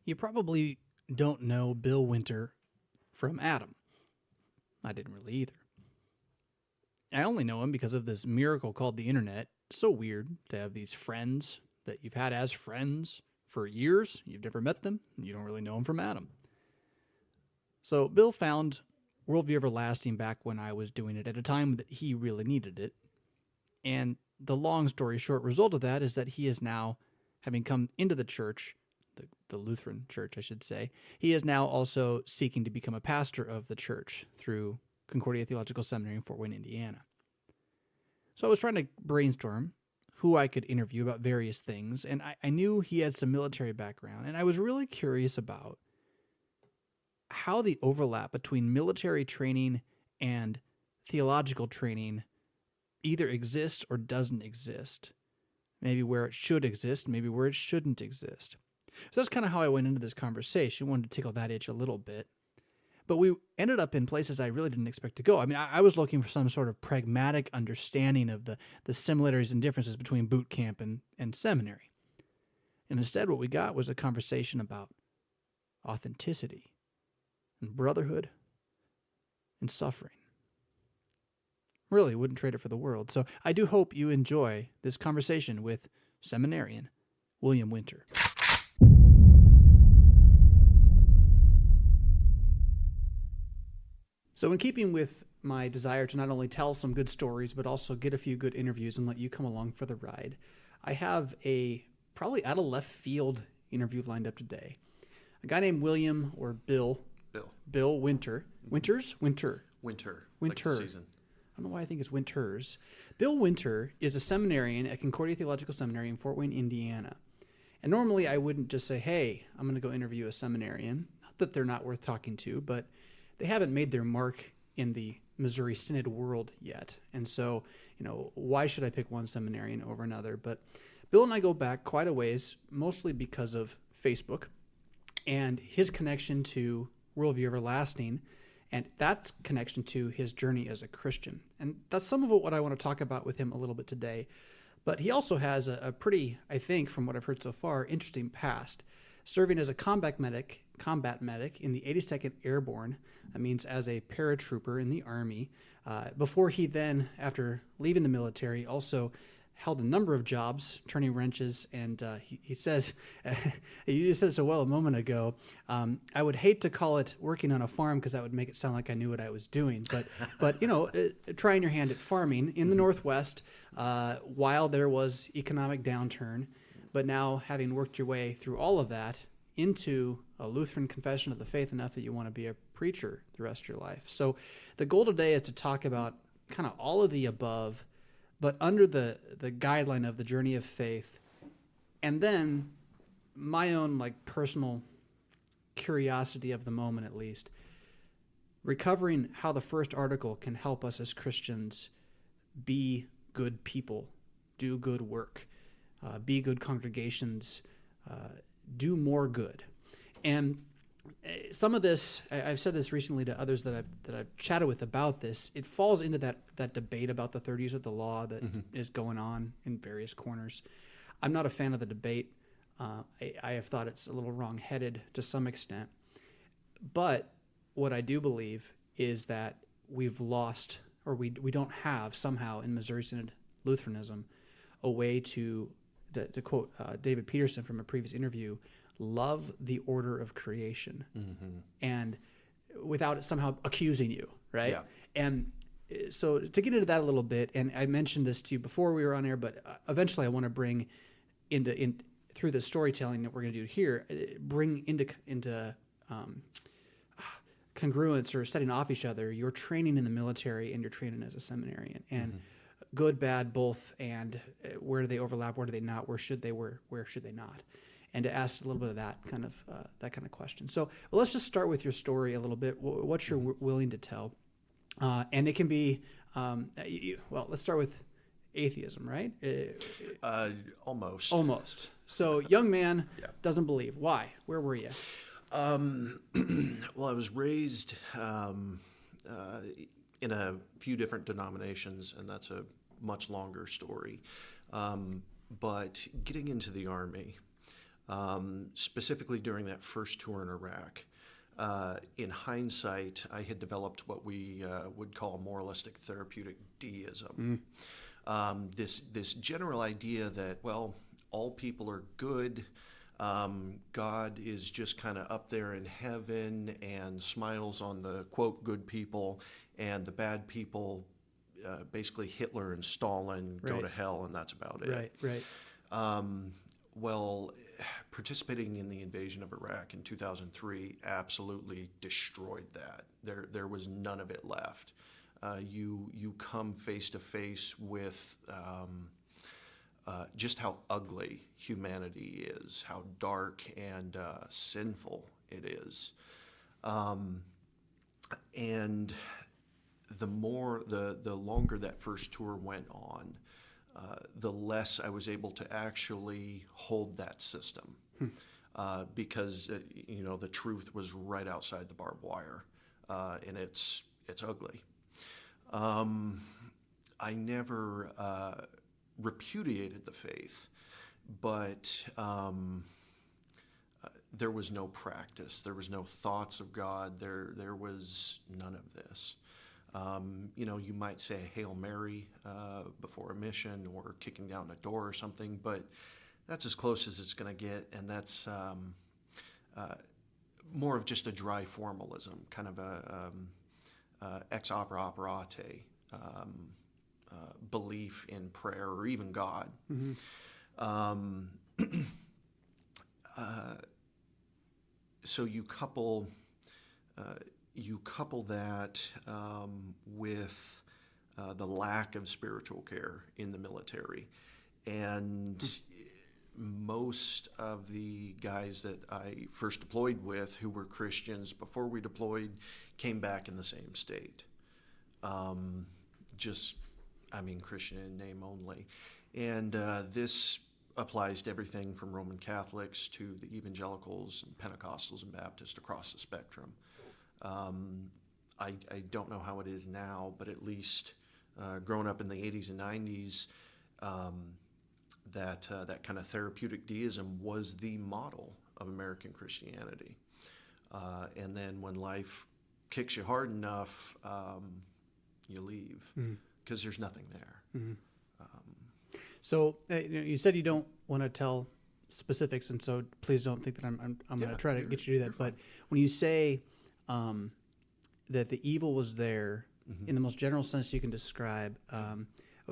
You probably don't know Bill Winter from Adam. I didn't really either. I only know him because of this miracle called the internet. So weird to have these friends that you've had as friends for years. You've never met them. And you don't really know them from Adam. So Bill found Worldview Everlasting back when I was doing it at a time that he really needed it. And the long story short result of that is that he is now, having come into the church, the Lutheran church, I should say, he is now also seeking to become a pastor of the church through Concordia Theological Seminary in Fort Wayne, Indiana. So I was trying to brainstorm who I could interview about various things, and I knew he had some military background, and I was really curious about how the overlap between military training and theological training either exists or doesn't exist. Maybe where it should exist, maybe where it shouldn't exist. So that's kind of how I went into this conversation. I wanted to tickle that itch a little bit. But we ended up in places I really didn't expect to go. I mean, I was looking for some sort of pragmatic understanding of the similarities and differences between boot camp and seminary. And instead, what we got was a conversation about authenticity and brotherhood and suffering. Really wouldn't trade it for the world. So I do hope you enjoy this conversation with seminarian William Winter. So in keeping with my desire to not only tell some good stories, but also get a few good interviews and let you come along for the ride, I have a probably out of left field interview lined up today. A guy named William, or Bill Winter. Winters? Winter. Like the season. I don't know why I think it's Winters. Bill Winter is a seminarian at Concordia Theological Seminary in Fort Wayne, Indiana. And normally I wouldn't just say, hey, I'm going to go interview a seminarian. Not that they're not worth talking to, but they haven't made their mark in the Missouri Synod world yet. And so, why should I pick one seminarian over another? But Bill and I go back quite a ways, mostly because of Facebook and his connection to Worldview Everlasting, and that connection to his journey as a Christian. And that's some of what I want to talk about with him a little bit today. But he also has a pretty, I think, from what I've heard so far, interesting past, serving as a combat medic in the 82nd Airborne. That means as a paratrooper in the Army. Before he then, after leaving the military, also held a number of jobs, turning wrenches, and he says, you just said it so well a moment ago, I would hate to call it working on a farm because that would make it sound like I knew what I was doing, but trying your hand at farming in the Northwest while there was economic downturn, but now having worked your way through all of that into a Lutheran confession of the faith enough that you want to be a preacher the rest of your life. So the goal today is to talk about kind of all of the above, but under the guideline of the journey of faith, and then my own personal curiosity of the moment, at least, recovering how the first article can help us as Christians be good people, do good work, be good congregations, do more good. And some of this, I've said this recently to others that I've chatted with about this, it falls into that debate about the 30 years of the law that is going on in various corners. I'm not a fan of the debate. I have thought it's a little wrong-headed to some extent. But what I do believe is that we've lost, or we don't have somehow in Missouri Synod Lutheranism, a way to quote David Peterson from a previous interview, love the order of creation, and without it somehow accusing you, right? Yeah. And so to get into that a little bit, and I mentioned this to you before we were on air, but eventually I want to bring through the storytelling that we're going to do here, bring into congruence or setting off each other your training in the military and your training as a seminarian, and good, bad, both, and where do they overlap, where do they not, where should they not, and to ask a little bit of that kind of question. So let's just start with your story a little bit, what you're willing to tell, and it can be let's start with atheism, right? Almost. So young man doesn't believe. Why? Where were you? Well, I was raised in a few different denominations, and that's a much longer story. But getting into the Army, specifically during that first tour in Iraq. In hindsight, I had developed what we would call moralistic therapeutic deism. This general idea that, well, all people are good. God is just kind of up there in heaven and smiles on the, quote, good people, and the bad people, basically Hitler and Stalin, go to hell, and that's about it. Right. Well, participating in the invasion of Iraq in 2003 absolutely destroyed that. There was none of it left. You come face to face with just how ugly humanity is, how dark and sinful it is, and the longer that first tour went on, the less I was able to actually hold that system, because the truth was right outside the barbed wire, and it's ugly. I never repudiated the faith, but there was no practice. There was no thoughts of God. There was none of this. You might say a Hail Mary before a mission, or kicking down a door or something, but that's as close as it's going to get, and that's more of just a dry formalism, kind of a ex opere operate belief in prayer or even God. So you couple that with the lack of spiritual care in the military, and most of the guys that I first deployed with, who were Christians before we deployed, came back in the same state. Christian in name only. And this applies to everything from Roman Catholics to the evangelicals and Pentecostals and Baptists across the spectrum. I don't know how it is now, but at least growing up in the 80s and 90s, that kind of therapeutic deism was the model of American Christianity. And then when life kicks you hard enough, you leave, because there's nothing there. So you said you don't want to tell specifics, and so please don't think that I'm going to try to get you to do that. But when you say that the evil was there in the most general sense you can describe,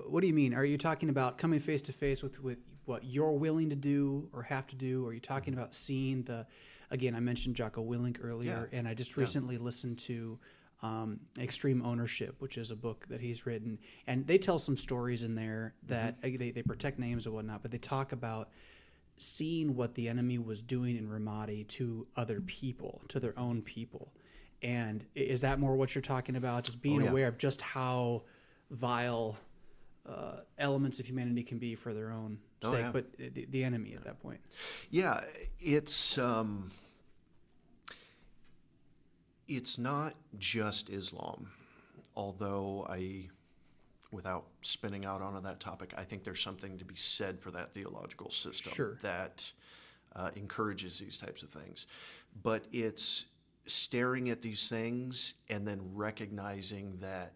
what do you mean? Are you talking about coming face to face with what you're willing to do or have to do? Or are you talking about seeing again, I mentioned Jocko Willink earlier, and I just recently listened to Extreme Ownership, which is a book that he's written, and they tell some stories in there that they protect names and whatnot, but they talk about seeing what the enemy was doing in Ramadi to other people, to their own people. And is that more what you're talking about, just being aware of just how vile elements of humanity can be for their own sake, but the enemy at that point? Yeah, it's not just Islam, although without spinning out onto that topic, I think there's something to be said for that theological system that encourages these types of things. But it's staring at these things and then recognizing that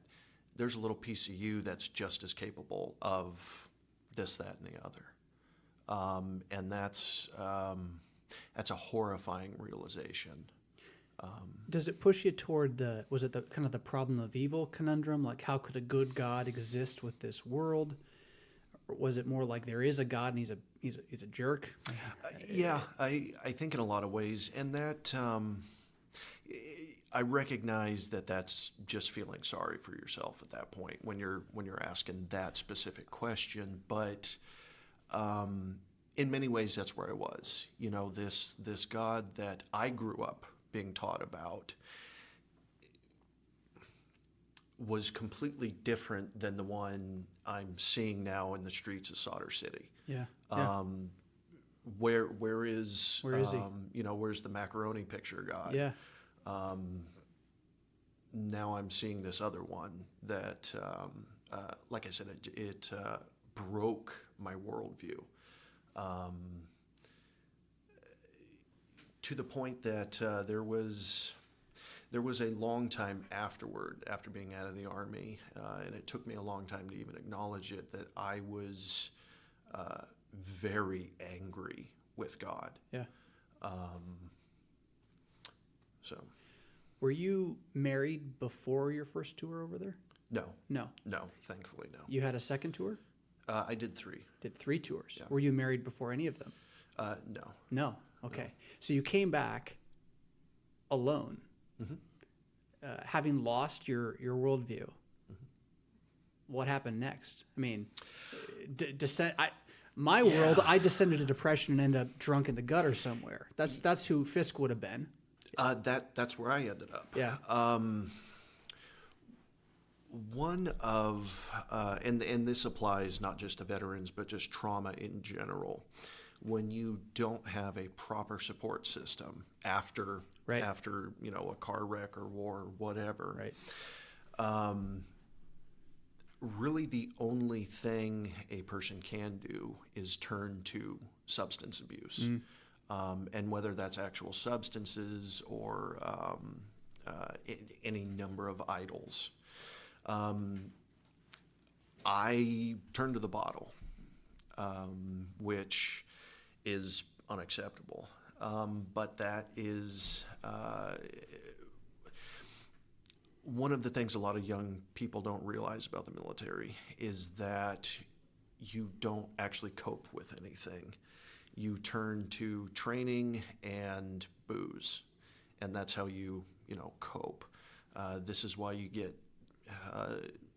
there's a little piece of you that's just as capable of this, that, and the other. And that's a horrifying realization. Does it push you toward was it the kind of the problem of evil conundrum? Like, how could a good God exist with this world? Or was it more like there is a God and he's a jerk? I think in a lot of ways, and that I recognize that that's just feeling sorry for yourself at that point when you're asking that specific question. But in many ways, that's where I was. This God that I grew up being taught about was completely different than the one I'm seeing now in the streets of Solder City. Where is he? Where's the macaroni picture God? Yeah. Now I'm seeing this other one that, like I said, it broke my worldview. to the point that there was a long time afterward, after being out of the Army, and it took me a long time to even acknowledge it, that I was very angry with God. Yeah. So. Were you married before your first tour over there? No. No. No, thankfully, no. You had a second tour? I did 3. Did 3 tours. Yeah. Were you married before any of them? No. No. Okay. No. So you came back alone, having lost your worldview. What happened next? I mean, world, I descended to depression and ended up drunk in the gutter somewhere. That's who Fisk would have been. That's where I ended up. Yeah. One of and this applies not just to veterans, but just trauma in general. When you don't have a proper support system after a car wreck or war or whatever, right. Really the only thing a person can do is turn to substance abuse. And whether that's actual substances or any number of idols. I turned to the bottle, which is unacceptable. But that is one of the things a lot of young people don't realize about the military is that you don't actually cope with anything. You turn to training and booze, and that's how you cope. This is why you get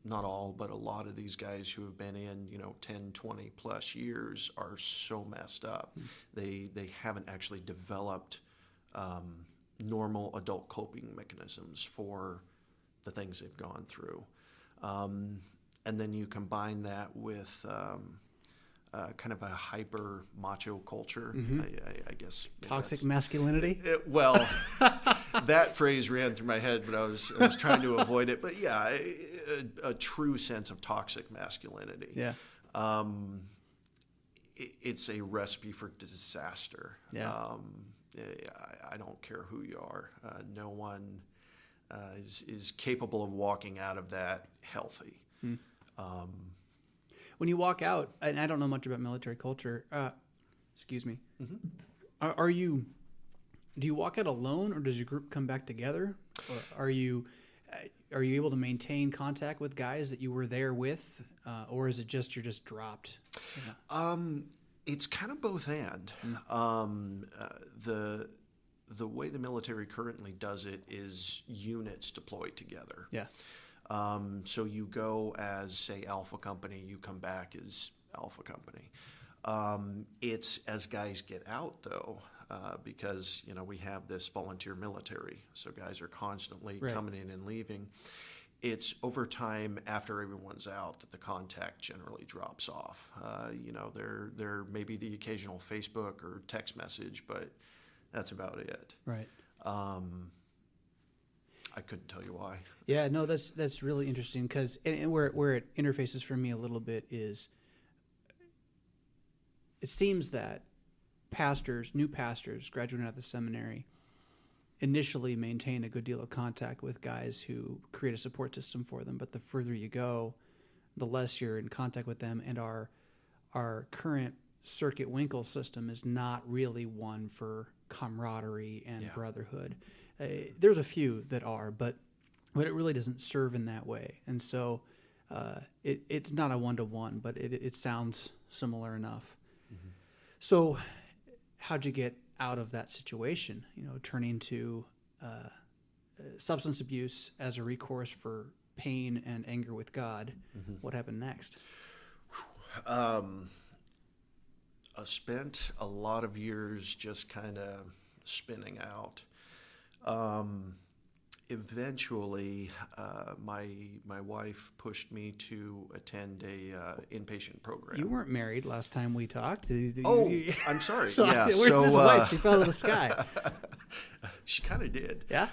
not all, but a lot of these guys who have been in 10, 20 plus years are so messed up. They haven't actually developed normal adult coping mechanisms for the things they've gone through. And then you combine that with kind of a hyper macho culture, I guess. Toxic masculinity? That phrase ran through my head, but I was trying to avoid it. But yeah, a true sense of toxic masculinity. Yeah. It's a recipe for disaster. Yeah. I don't care who you are. No one is capable of walking out of that healthy. When you walk out, and I don't know much about military culture, excuse me, do you walk out alone, or does your group come back together? Or are you able to maintain contact with guys that you were there with, or is it just you're just dropped? Yeah. It's kind of both and. The way the military currently does it is units deployed together. Yeah. So you go as, say, Alpha Company, you come back as Alpha Company. It's as guys get out, though, because, we have this volunteer military, so guys are constantly coming in and leaving. It's over time, after everyone's out, that the contact generally drops off. There may be the occasional Facebook or text message, but that's about it. Right. I couldn't tell you why. Yeah, no, that's really interesting because and where it interfaces for me a little bit is it seems that new pastors graduating out of the seminary initially maintain a good deal of contact with guys who create a support system for them, but the further you go, the less you're in contact with them, and our current Circuit Winkle system is not really one for camaraderie and brotherhood. There's a few that are, but it really doesn't serve in that way. And so it's not a one-to-one, but it sounds similar enough. Mm-hmm. So how'd you get out of that situation, turning to substance abuse as a recourse for pain and anger with God? Mm-hmm. What happened next? I spent a lot of years just kind of spinning out. Eventually, my wife pushed me to attend a inpatient program. You weren't married last time we talked. I'm sorry. So yeah, where's this wife? She fell out of the sky. She kind of did. Yeah.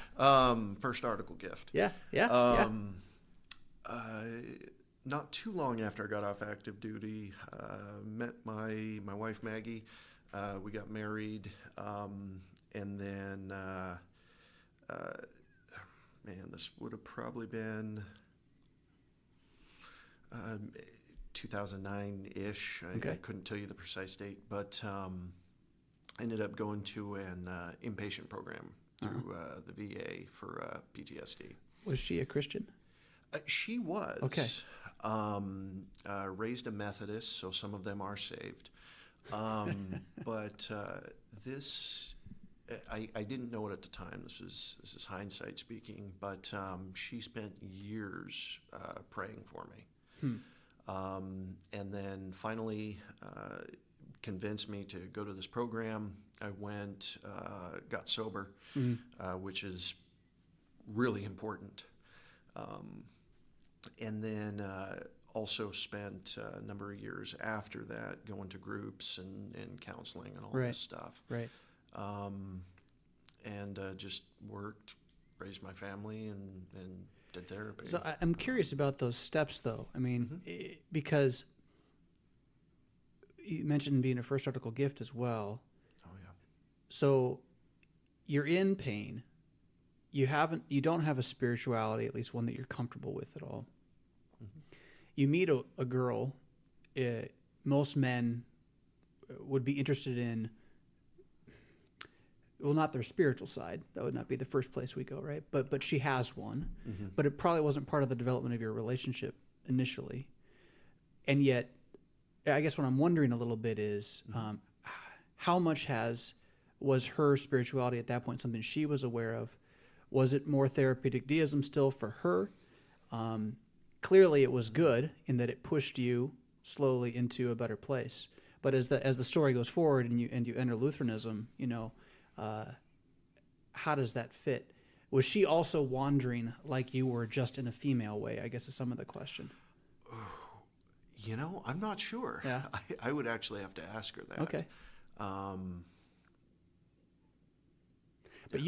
First article gift. Yeah. Not too long after I got off active duty, met my wife Maggie. We got married, And then, man, this would have probably been 2009-ish. I couldn't tell you the precise date, but I ended up going to an inpatient program through the VA for PTSD. Was she a Christian? She was. Okay. Raised a Methodist, so some of them are saved. But this, I didn't know it at the time. This is hindsight speaking. But she spent years praying for me, and then finally convinced me to go to this program. I went, got sober, which is really important. And then also spent a number of years after that going to groups and counseling and all this stuff. Right. And just worked, raised my family, and did therapy. So I'm curious about those steps, though. I mean, because you mentioned being a first article gift as well. Oh, yeah. So you're in pain. You don't have a spirituality, at least one that you're comfortable with at all. You meet a girl. Most men would be interested in, well, not their spiritual side. That would not be the first place we go, right? But she has one. But it probably wasn't part of the development of your relationship initially. And yet, I guess what I'm wondering a little bit is, how much was her spirituality at that point something she was aware of? Was it more therapeutic deism still for her? Clearly, it was good in that it pushed you slowly into a better place. But as the story goes forward and you enter Lutheranism, how does that fit? Was she also wandering like you were, just in a female way? I guess is some of the question. I'm not sure. Yeah. I would actually have to ask her that. Okay. But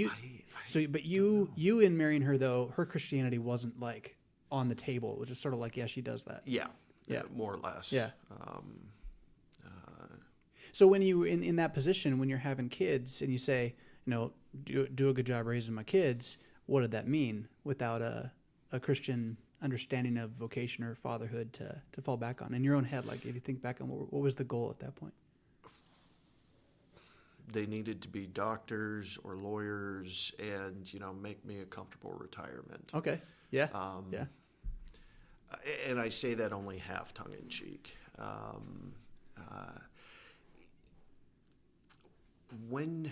you in marrying her, though, her Christianity wasn't like on the table. It was just sort of like, yeah, she does that. Yeah. More or less. Yeah. So when you in that position, when you're having kids and you say, do a good job raising my kids, what did that mean without a Christian understanding of vocation or fatherhood to fall back on? In your own head, like if you think back on what was the goal at that point? They needed to be doctors or lawyers and, make me a comfortable retirement. Okay. Yeah. Yeah. And I say that only half tongue in cheek. When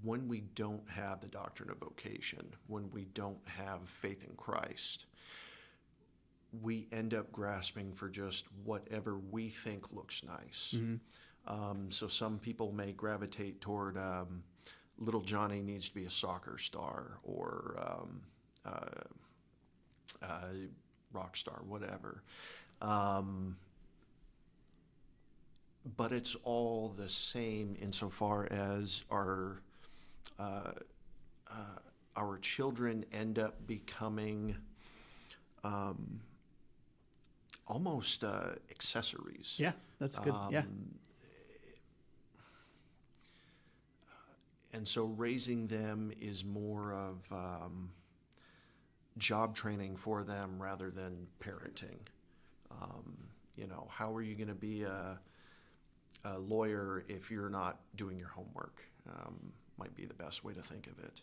we don't have the doctrine of vocation, when we don't have faith in Christ, we end up grasping for just whatever we think looks nice. So some people may gravitate toward little Johnny needs to be a soccer star or rock star, whatever. But it's all the same insofar as our children end up becoming almost accessories. Yeah, that's good. Yeah. And so raising them is more of job training for them rather than parenting. How are you going to be a lawyer if you're not doing your homework? Might be the best way to think of it.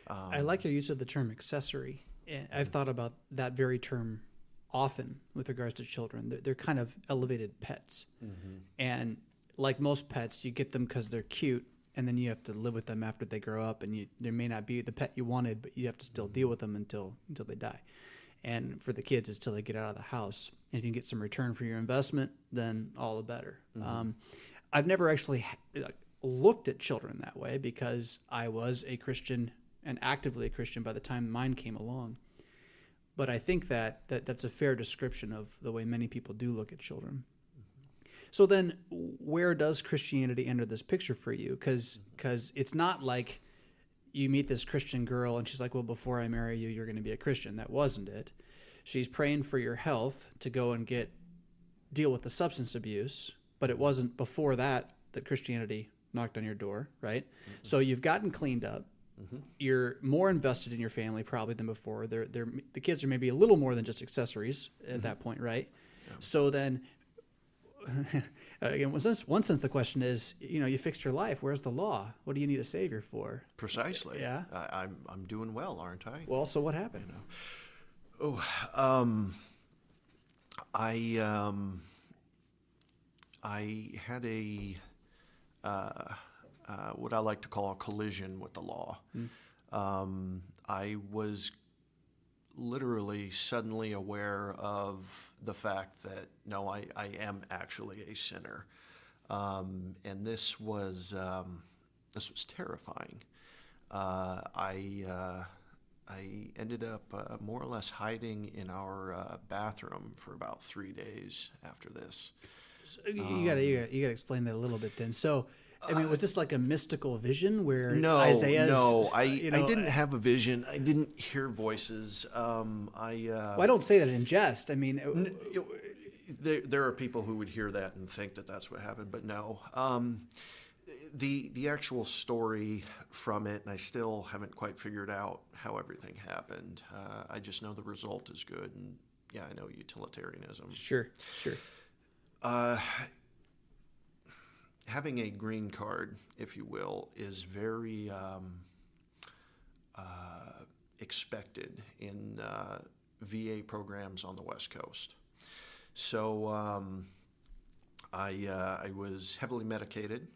I like your use of the term accessory. I've thought about that very term often with regards to children. They're kind of elevated pets. And like most pets, you get them because they're cute, and then you have to live with them after they grow up, and there may not be the pet you wanted, but you have to still deal with them until they die. And for the kids, it's till they get out of the house. And if you can get some return for your investment, then all the better. I've never actually looked at children that way because I was a Christian and actively a Christian by the time mine came along. But I think that's a fair description of the way many people do look at children. So then where does Christianity enter this picture for you? Because it's not like you meet this Christian girl and she's like, well, before I marry you, you're going to be a Christian. That wasn't it. She's praying for your health to go and deal with the substance abuse, but it wasn't before that Christianity knocked on your door, right? Mm-hmm. So you've gotten cleaned up. Mm-hmm. You're more invested in your family probably than before. The kids are maybe a little more than just accessories at mm-hmm. that point, right? Yeah. So then, again, one sense the question is, you fixed your life. Where's the law? What do you need a savior for? Precisely. Yeah. I'm doing well, aren't I? Well, so what happened? I had a what I like to call a collision with the law. I was literally suddenly aware of the fact that, no, I am actually a sinner. And this was terrifying. I ended up more or less hiding in our bathroom for about 3 days after this. So you gotta explain that a little bit then. So, I mean, was this like a mystical vision where Isaiah's... No, I didn't have a vision. I didn't hear voices. I don't say that in jest. I mean... There are people who would hear that and think that that's what happened, but no. The actual story from it, and I still haven't quite figured out how everything happened. I just know the result is good, and yeah, I know utilitarianism. Sure. Having a green card, if you will, is very expected in VA programs on the West Coast. So I was heavily medicated.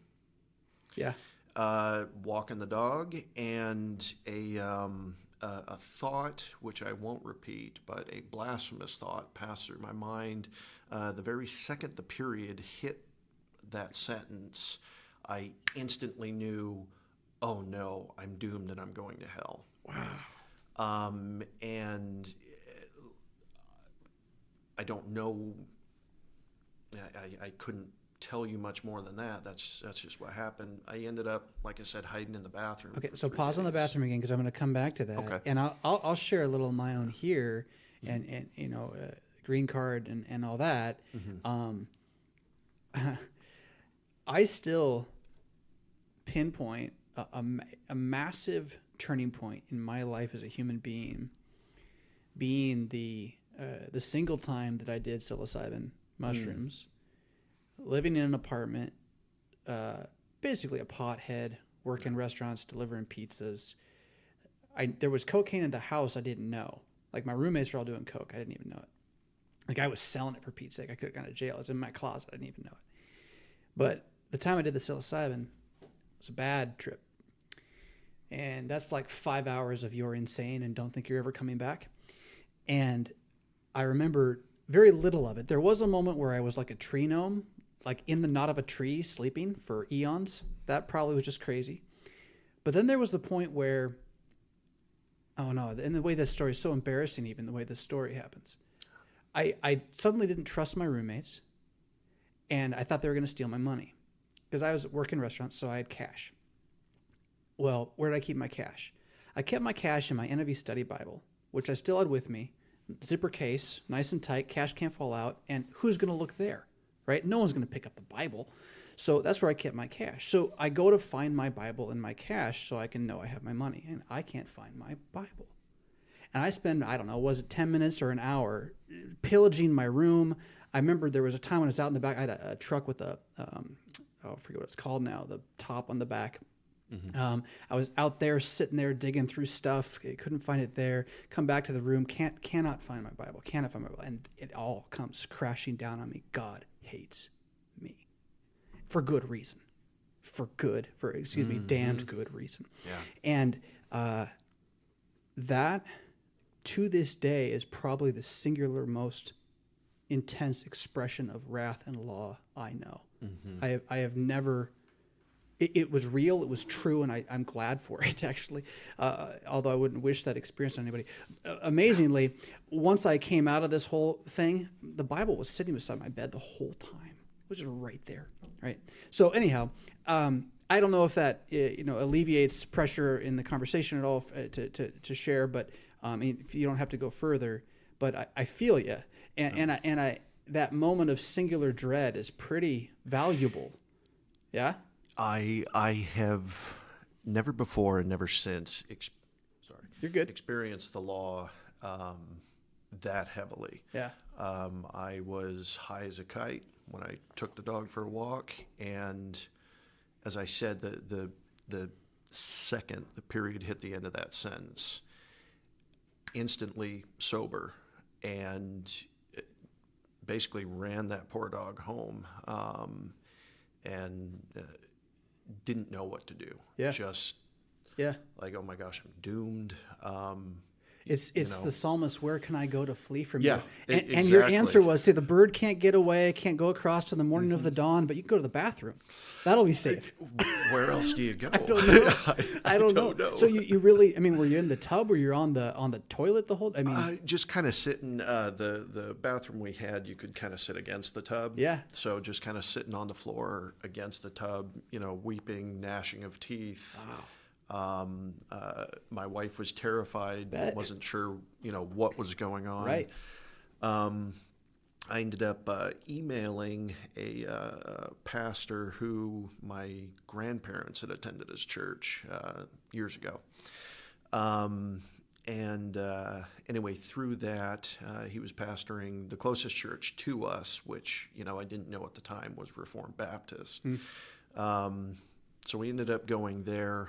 Yeah. Walking the dog, and a thought, which I won't repeat, but a blasphemous thought passed through my mind. The very second the period hit that sentence, I instantly knew, oh no, I'm doomed and I'm going to hell. Wow. And I don't know, I couldn't tell you much more than that. That's just what happened. I ended up, like I said, hiding in the bathroom. Okay, so pause on the bathroom again, because I'm going to come back to that. Okay. And I'll share a little of my own here, and green card and all that. Mm-hmm. I still pinpoint a massive turning point in my life as a human being, being the single time that I did psilocybin mushrooms. Living in an apartment, basically a pothead, working restaurants, delivering pizzas. There was cocaine in the house I didn't know. Like, my roommates were all doing coke. I didn't even know it. Like, I was selling it for Pete's sake. I could have gone to jail. It was in my closet. I didn't even know it. But the time I did the psilocybin, it was a bad trip. And that's like 5 hours of you're insane and don't think you're ever coming back. And I remember very little of it. There was a moment where I was like a tree gnome, like in the knot of a tree, sleeping for eons. That probably was just crazy. But then there was the point where, oh no, and the way this story is so embarrassing, even the way this story happens. I suddenly didn't trust my roommates, and I thought they were going to steal my money because I was working restaurants, so I had cash. Well, where did I keep my cash? I kept my cash in my NIV study Bible, which I still had with me. Zipper case, nice and tight, cash can't fall out, and who's going to look there, right? No one's going to pick up the Bible. So that's where I kept my cash. So I go to find my Bible and my cash so I can know I have my money, and I can't find my Bible. And I spend, I don't know, was it 10 minutes or an hour pillaging my room? I remember there was a time when I was out in the back. I had a truck with I forget what it's called now, the top on the back. Mm-hmm. I was out there sitting there digging through stuff. I couldn't find it there. Come back to the room. Cannot find my Bible. Cannot find my Bible. And it all comes crashing down on me. God hates me for good reason. Damned good reason. Yeah. And that to this day is probably the singular most intense expression of wrath and law I know. Mm-hmm. I have never. It was real, it was true, and I'm glad for it, actually, although I wouldn't wish that experience on anybody. Amazingly, once I came out of this whole thing, the Bible was sitting beside my bed the whole time. It was just right there, right? So anyhow, I don't know if that alleviates pressure in the conversation at all to share, but if you don't have to go further, but I feel you, and I that moment of singular dread is pretty valuable, yeah. I have never before and never since You're good. experienced the law that heavily. Yeah. I was high as a kite when I took the dog for a walk, and as I said, the second the period hit the end of that sentence, instantly sober, and basically ran that poor dog home, and didn't know what to do. Yeah. Just like, oh my gosh, I'm doomed. It's the psalmist, where can I go to flee from Yeah, you? exactly. And your answer was, say, the bird can't get away, can't go across to the morning of the dawn, but you can go to the bathroom. That'll be safe. Where else do you go? I don't know. I don't know. So you really, were you in the tub, or you're on the toilet the whole? Just kind of sitting. The bathroom we had, you could kind of sit against the tub. Yeah. So just kind of sitting on the floor against the tub, weeping, gnashing of teeth. Wow. My wife was terrified, wasn't sure, what was going on. Right. I ended up emailing a pastor who my grandparents had attended his church years ago. Anyway, through that, he was pastoring the closest church to us, which, I didn't know at the time was Reformed Baptist. So we ended up going there.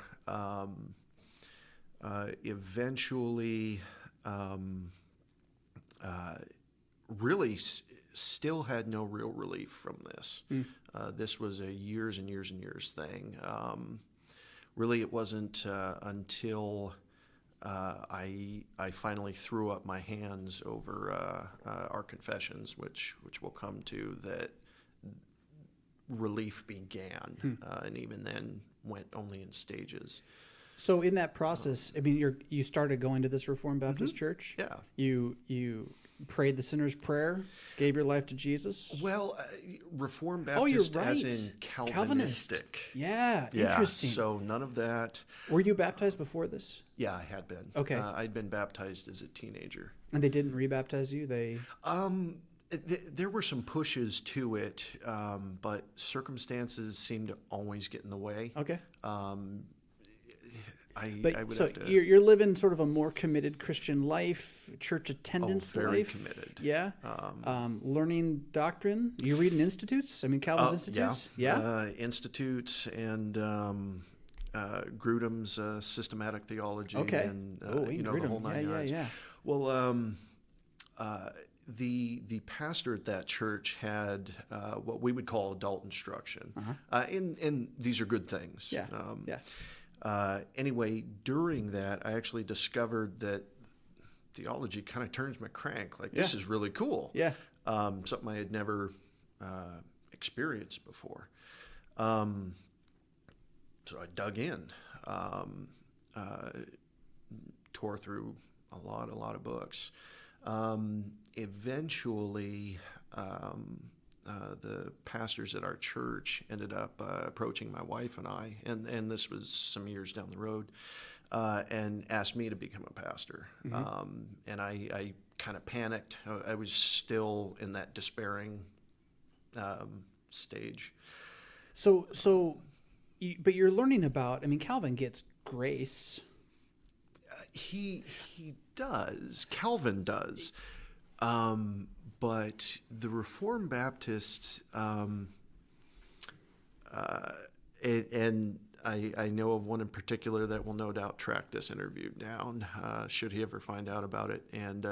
Eventually, really still had no real relief from this. This was a years and years and years thing. Really, it wasn't until I finally threw up my hands over our confessions, which we'll come to, that relief began, and even then went only in stages. So in that process, you started going to this Reformed Baptist church. Yeah. You prayed the sinner's prayer, gave your life to Jesus. Well, Reformed Baptist, you're right. as in Calvinistic. Yeah, Yeah. Interesting. So none of that. Were you baptized before this? Yeah, I had been. Okay. I'd been baptized as a teenager. And they didn't rebaptize you? There were some pushes to it, but circumstances seemed to always get in the way. Okay. I would have to. You're living sort of a more committed Christian life, church attendance very life. committed. Yeah. Learning doctrine. You reading institutes? Calvin's institutes. Yeah. Institutes and Grudem's systematic theology. Okay. And the Grudem. whole nine yards. Yeah. Well, the pastor at that church had what we would call adult instruction, and these are good things. Yeah. Anyway, during that, I actually discovered that theology kind of turns my crank. Like, this is really cool. Yeah. Something I had never experienced before. So I dug in, tore through a lot of books. Eventually, the pastors at our church ended up approaching my wife and I, and this was some years down the road, and asked me to become a pastor. And I kind of panicked. I was still in that despairing stage. But you're learning about, Calvin gets grace. He does. Calvin does. But the Reformed Baptists, and I know of one in particular that will no doubt track this interview down, should he ever find out about it. And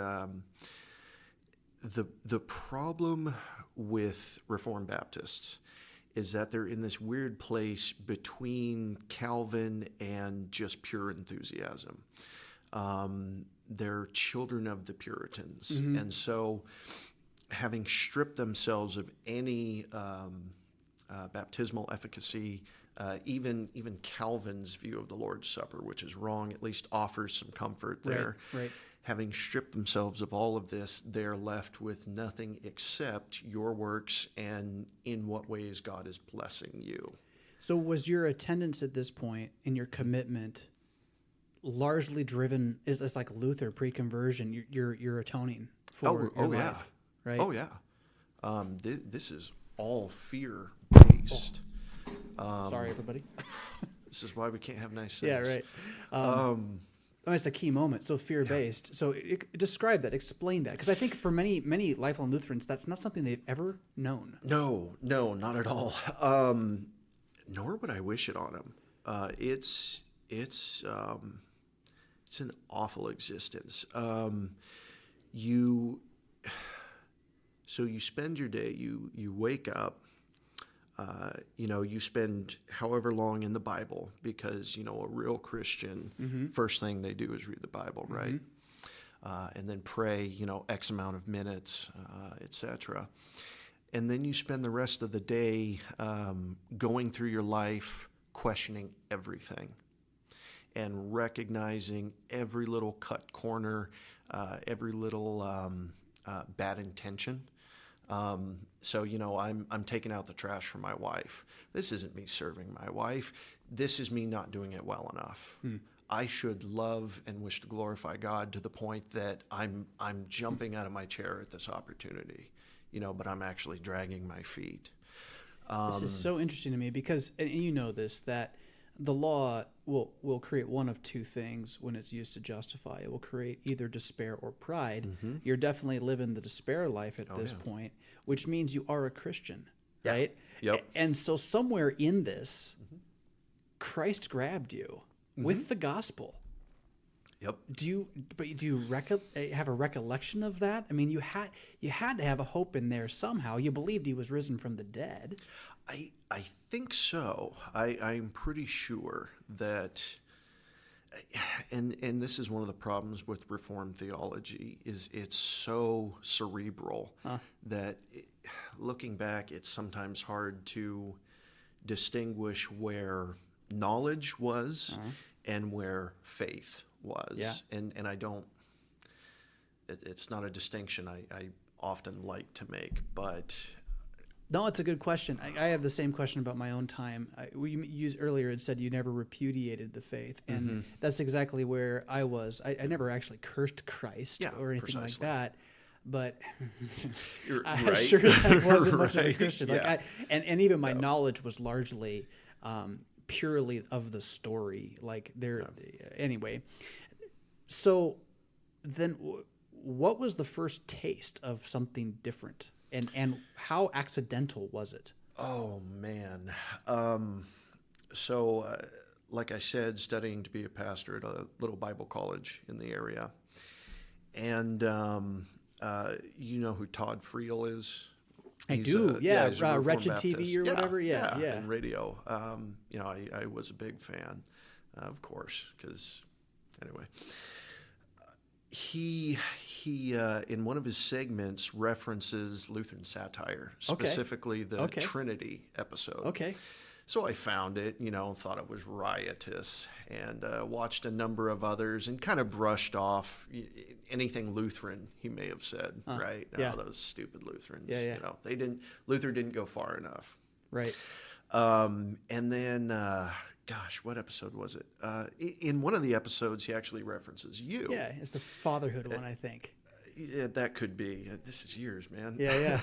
the problem with Reformed Baptists is that they're in this weird place between Calvin and just pure enthusiasm. They're children of the Puritans. And so, having stripped themselves of any baptismal efficacy, even Calvin's view of the Lord's Supper, which is wrong, at least offers some comfort there. Right. Having stripped themselves of all of this, they're left with nothing except your works and in what ways God is blessing you. So was your attendance at this point and your commitment largely driven, is like Luther pre-conversion, you're atoning for your life, right? Oh, yeah. This is all fear-based. Sorry, everybody. This is why we can't have nice Yeah, things. right. It's a key moment. So fear-based. Yeah. So describe that. Explain that. Because I think for many lifelong Lutherans, that's not something they've ever known. No, not at all. Nor would I wish it on them. It's an awful existence. You spend your day. You wake up. You spend however long in the Bible because, a real Christian, first thing they do is read the Bible, right? And then pray, X amount of minutes, etc. And then you spend the rest of the day going through your life, questioning everything and recognizing every little cut corner, every little bad intention. So I'm taking out the trash for my wife. This isn't me serving my wife. This is me not doing it well enough. I should love and wish to glorify God to the point that I'm jumping out of my chair at this opportunity, but I'm actually dragging my feet. This is so interesting to me because, and you know this, that the law will create one of two things when it's used to justify. It will create either despair or pride. You're definitely living the despair life at this point, which means you are a Christian, right? Yep. And so somewhere in this, Christ grabbed you with the gospel. Yep. Do you have a recollection of that? I mean, you had to have a hope in there somehow. You believed he was risen from the dead. I think so. I'm pretty sure that, and this is one of the problems with Reformed theology, is it's so cerebral that looking back, it's sometimes hard to distinguish where knowledge was and where faith was. Yeah. And I don't, it's not a distinction I often like to make, but... No, it's a good question. I have the same question about my own time. We used earlier and said you never repudiated the faith, and that's exactly where I was. I never actually cursed Christ or anything like that, but I sure as heck wasn't much of a Christian. Yeah. And even my knowledge was largely purely of the story. Anyway. So then, what was the first taste of something different? And how accidental was it? Oh, man. Like I said, studying to be a pastor at a little Bible college in the area. And you know who Todd Friel is? I do, yeah. He's a Wretched Baptist. TV or whatever, yeah. And radio. I was a big fan, of course, because anyway. He in one of his segments references Lutheran satire, specifically the Trinity episode. Okay. So I found it, thought it was riotous, and watched a number of others and kind of brushed off anything Lutheran he may have said, right? Those stupid Lutherans. Yeah. Luther didn't go far enough. Right. And then, what episode was it? In one of the episodes, he actually references you. Yeah, it's the fatherhood one, I think. Yeah, that could be. This is years, man. Yeah.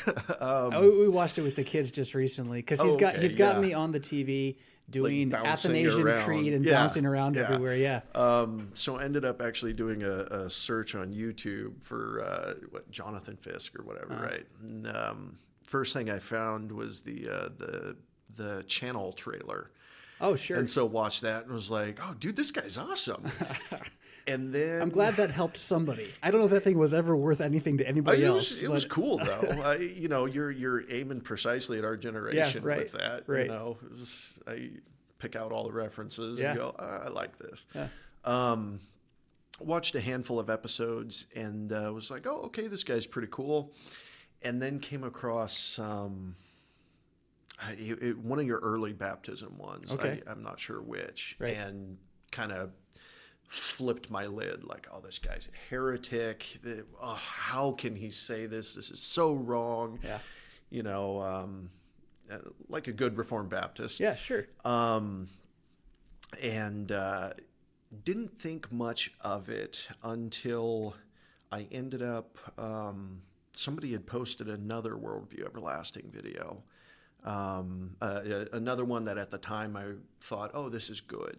We watched it with the kids just recently because he's got me on the TV doing Athanasian Creed and bouncing around everywhere. Yeah. So I ended up actually doing a search on YouTube for Jonathan Fisk or whatever, right? And, first thing I found was the channel trailer. Oh, sure. And so watched that and was like, oh, dude, this guy's awesome. And then I'm glad that helped somebody. I don't know if that thing was ever worth anything to anybody else. It was cool though. You're aiming precisely at our generation with that. Right. I pick out all the references and go, I like this. Yeah. Watched a handful of episodes and was like, oh, okay, this guy's pretty cool. And then came across one of your early baptism ones. Okay. I'm not sure which. Right. And kind of flipped my lid like, oh, this guy's a heretic. How can he say this? This is so wrong. Yeah. Like a good Reformed Baptist. Yeah, sure. And didn't think much of it until I ended up, somebody had posted another Worldview Everlasting video Another one that at the time I thought, oh, this is good,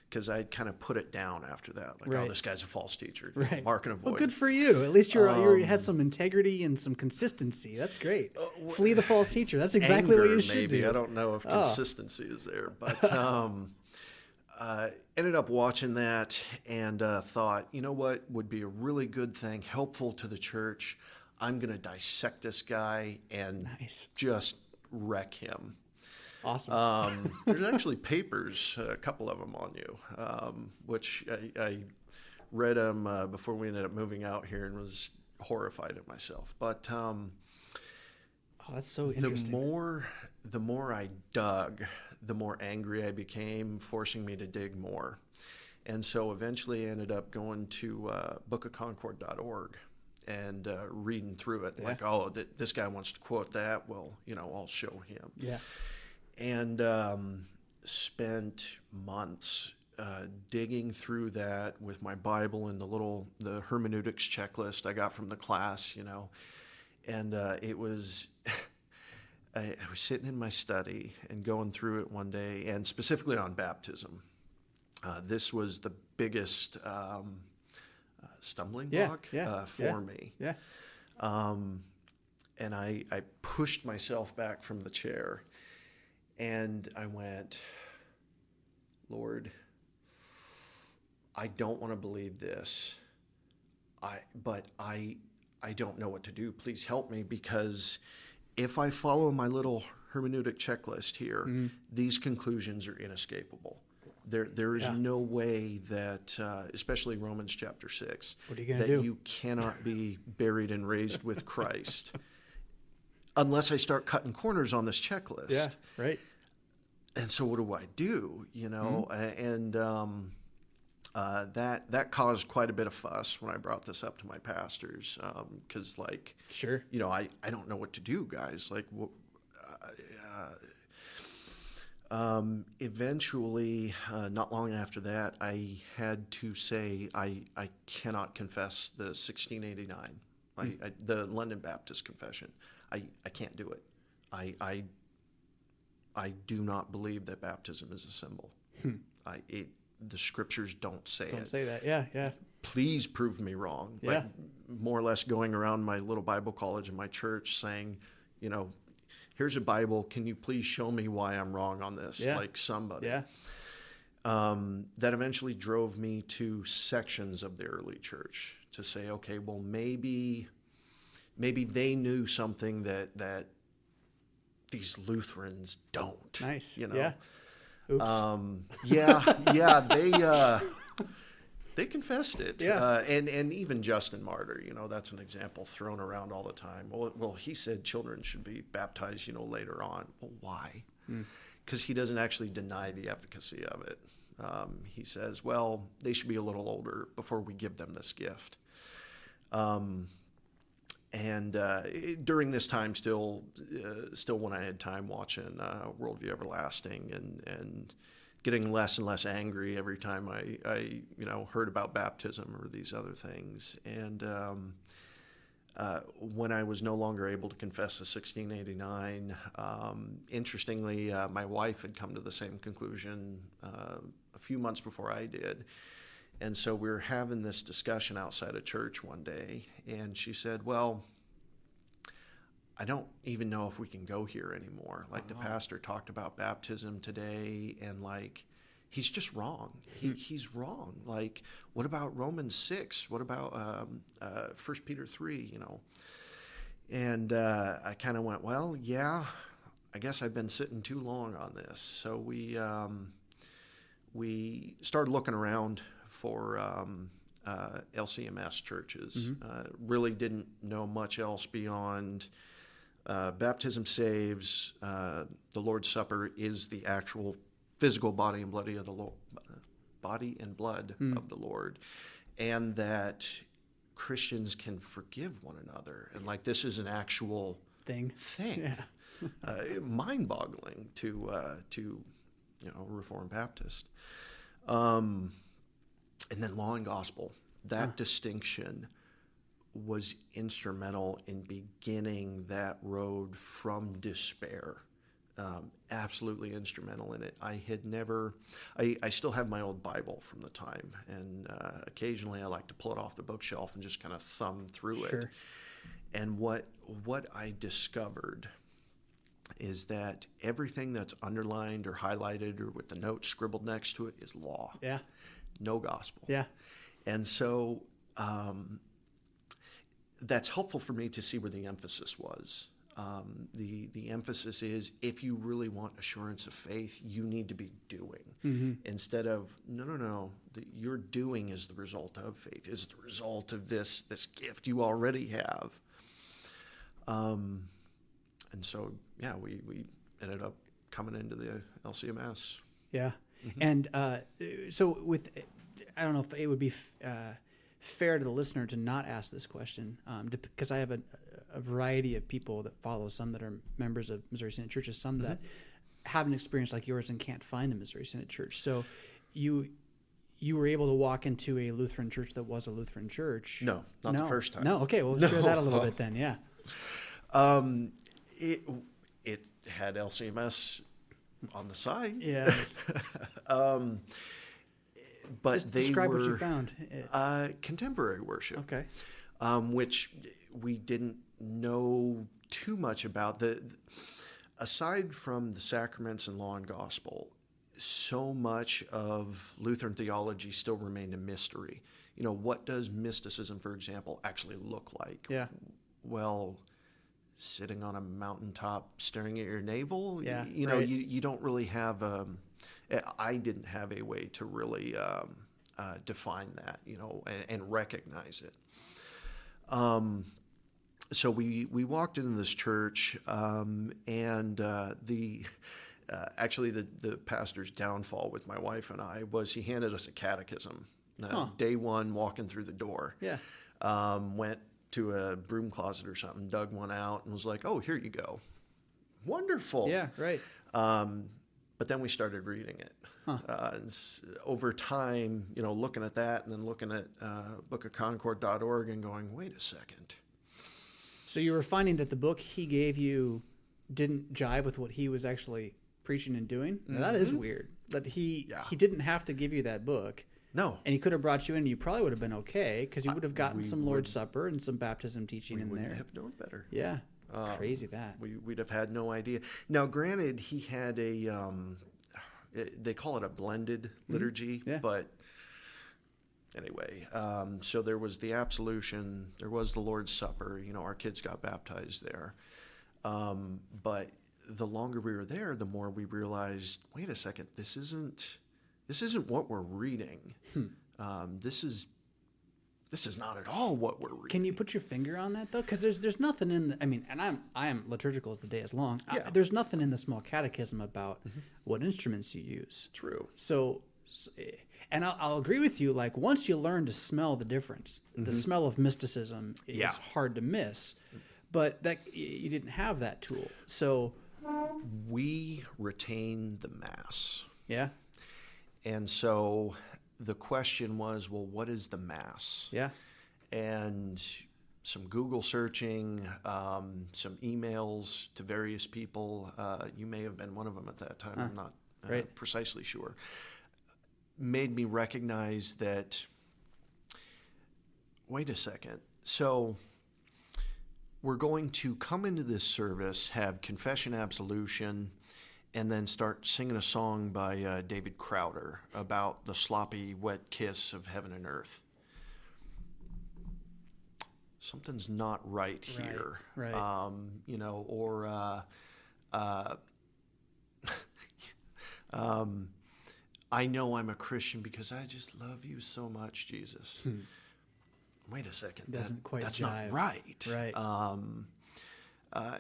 because I kind of put it down after that. Like, oh, this guy's a false teacher. Right. Mark and avoid. Well, good for you. At least you had some integrity and some consistency. That's great. Flee the false teacher. That's exactly what you should do. I don't know if consistency is there, but ended up watching that and thought, you know what would be a really good thing, helpful to the church? I'm going to dissect this guy and just wreck him. Awesome. There's actually papers, a couple of them on you, which I read them before we ended up moving out here and was horrified at myself. But that's so interesting. The more I dug, the more angry I became, forcing me to dig more. And so eventually I ended up going to bookofconcord.org and reading through it. Yeah. Like, oh, this guy wants to quote that. Well, I'll show him. Yeah. And spent months digging through that with my Bible and the hermeneutics checklist I got from the class, And it was, I was sitting in my study and going through it one day, and specifically on baptism. This was the biggest stumbling block for me. Yeah. And I pushed myself back from the chair, and I went, Lord, I don't want to believe this, but I don't know what to do. Please help me, because if I follow my little hermeneutic checklist here, these conclusions are inescapable. There is no way that, especially Romans chapter 6, what are you gonna do? You cannot be buried and raised with Christ unless I start cutting corners on this checklist. Yeah, right. And so what do I do? And that caused quite a bit of fuss when I brought this up to my pastors, because sure, I don't know what to do, guys. Eventually, not long after that, I had to say I cannot confess the 1689, the London Baptist Confession. I can't do it. I do not believe that baptism is a symbol. The scriptures don't say it. Don't say that. Yeah. Please prove me wrong. Yeah. More or less going around my little Bible college in my church saying, here's a Bible. Can you please show me why I'm wrong on this? Yeah. Like somebody. Yeah. That eventually drove me to sections of the early church to say, okay, well, maybe they knew something that these Lutherans don't. Nice. Yeah. Oops. They confessed it. Yeah. And even Justin Martyr, that's an example thrown around all the time. Well, he said children should be baptized, later on. Well, why? Because he doesn't actually deny the efficacy of it. He says, well, they should be a little older before we give them this gift. During this time, still when I had time watching Worldview Everlasting and getting less and less angry every time I heard about baptism or these other things. And when I was no longer able to confess the 1689, interestingly, my wife had come to the same conclusion a few months before I did. And so we were having this discussion outside of church one day, and she said, well, I don't even know if we can go here anymore. The pastor talked about baptism today, and he's just wrong. He's wrong. What about Romans 6? What about 1 Peter 3, And I kind of went, well, yeah, I guess I've been sitting too long on this. So we started looking around for LCMS churches. Really didn't know much else beyond baptism saves. The Lord's Supper is the actual physical body and blood of the Lord, of the Lord, and that Christians can forgive one another, and this is an actual thing. Yeah. Mind-boggling to Reformed Baptist. And then law and gospel. That distinction was instrumental in beginning that road from despair absolutely instrumental in it. I had never, I still have my old Bible from the time, and occasionally I like to pull it off the bookshelf and just kind of thumb through it. And what I discovered is that everything that's underlined or highlighted or with the notes scribbled next to it is law. Yeah. No gospel. Yeah. And so that's helpful for me to see where the emphasis was. The emphasis is, if you really want assurance of faith, you need to be doing, instead of no. Your doing is the result of faith, is the result of this gift you already have. And so we ended up coming into the LCMS. Yeah, and so with, I don't know if it would be fair to the listener to not ask this question, because I have a variety of people that follow, some that are members of Missouri Synod churches, some that have an experience like yours and can't find a Missouri Synod church. So you were able to walk into a Lutheran church that was a Lutheran church. No, not the first time. No, okay, well, share that a little bit then, yeah. It had LCMS on the side. Yeah. But describe what you found. Contemporary worship. Okay. Which we didn't know too much about. Aside from the sacraments and law and gospel, so much of Lutheran theology still remained a mystery. What does mysticism, for example, actually look like? Yeah. Well, sitting on a mountaintop staring at your navel, yeah, you don't really have I didn't have a way to really define that, and recognize it. So we walked into this church, and actually the pastor's downfall with my wife and I was he handed us a catechism. Day one, walking through the door. Yeah. Went to a broom closet or something, dug one out, and was like, "Oh, here you go, wonderful." Yeah, right. But then we started reading it. Over time, looking at that and then looking at bookofconcord.org and going, wait a second. So you were finding that the book he gave you didn't jive with what he was actually preaching and doing? Now, that is weird. That he didn't have to give you that book. No. And he could have brought you in, and you probably would have been okay, because you would have gotten some Lord's Supper and some baptism teaching in there. We would have known better. Yeah. Crazy that. We'd have had no idea. Now, granted, he had a, they call it a blended liturgy, but anyway, so there was the absolution, there was the Lord's Supper, our kids got baptized there. But the longer we were there, the more we realized, wait a second, this isn't what we're reading. This is not at all what we're reading. Can you put your finger on that, though? Because there's nothing in the, and I am liturgical as the day is long. Yeah. There's nothing in the small catechism about what instruments you use. True. So and I'll agree with you, like, once you learn to smell the difference, the smell of mysticism is hard to miss. But that you didn't have that tool. So we retain the Mass. Yeah. And so the question was, well, what is the Mass? Yeah. And some Google searching, some emails to various people. You may have been one of them at that time. I'm not precisely sure. Made me recognize that, wait a second. So we're going to come into this service, have confession, absolution, and then start singing a song by David Crowder about the sloppy, wet kiss of heaven and earth. Something's not right here. Right. I know I'm a Christian because I just love you so much, Jesus. Wait a second. That's jive. not right. Right.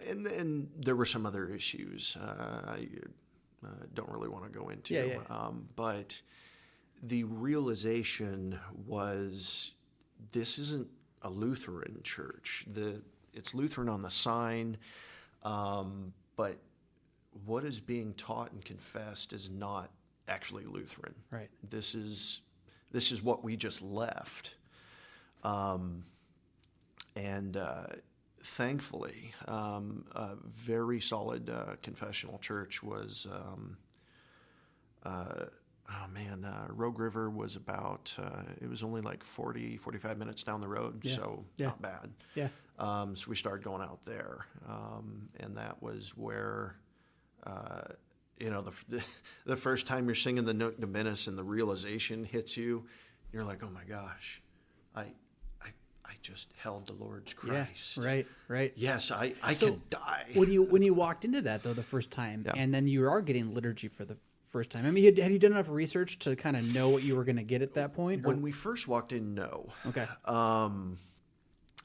And then there were some other issues I don't really want to go into. Yeah. But the realization was, this isn't a Lutheran church. It's Lutheran on the sign, but what is being taught and confessed is not actually Lutheran. Right. This is what we just left. And thankfully, a very solid confessional church was, Rogue River was about, it was only like 45 minutes down the road, so not bad. Yeah. So we started going out there, and that was where, the first time you're singing the Nunc Dimittis and the realization hits you, you're like, oh my gosh, I just held the Lord's Christ. Yeah, right. Yes, I could die. When you walked into that though the first time, and then you are getting liturgy for the first time. I mean, had you done enough research to kind of know what you were going to get at that point? When we first walked in, no. Okay.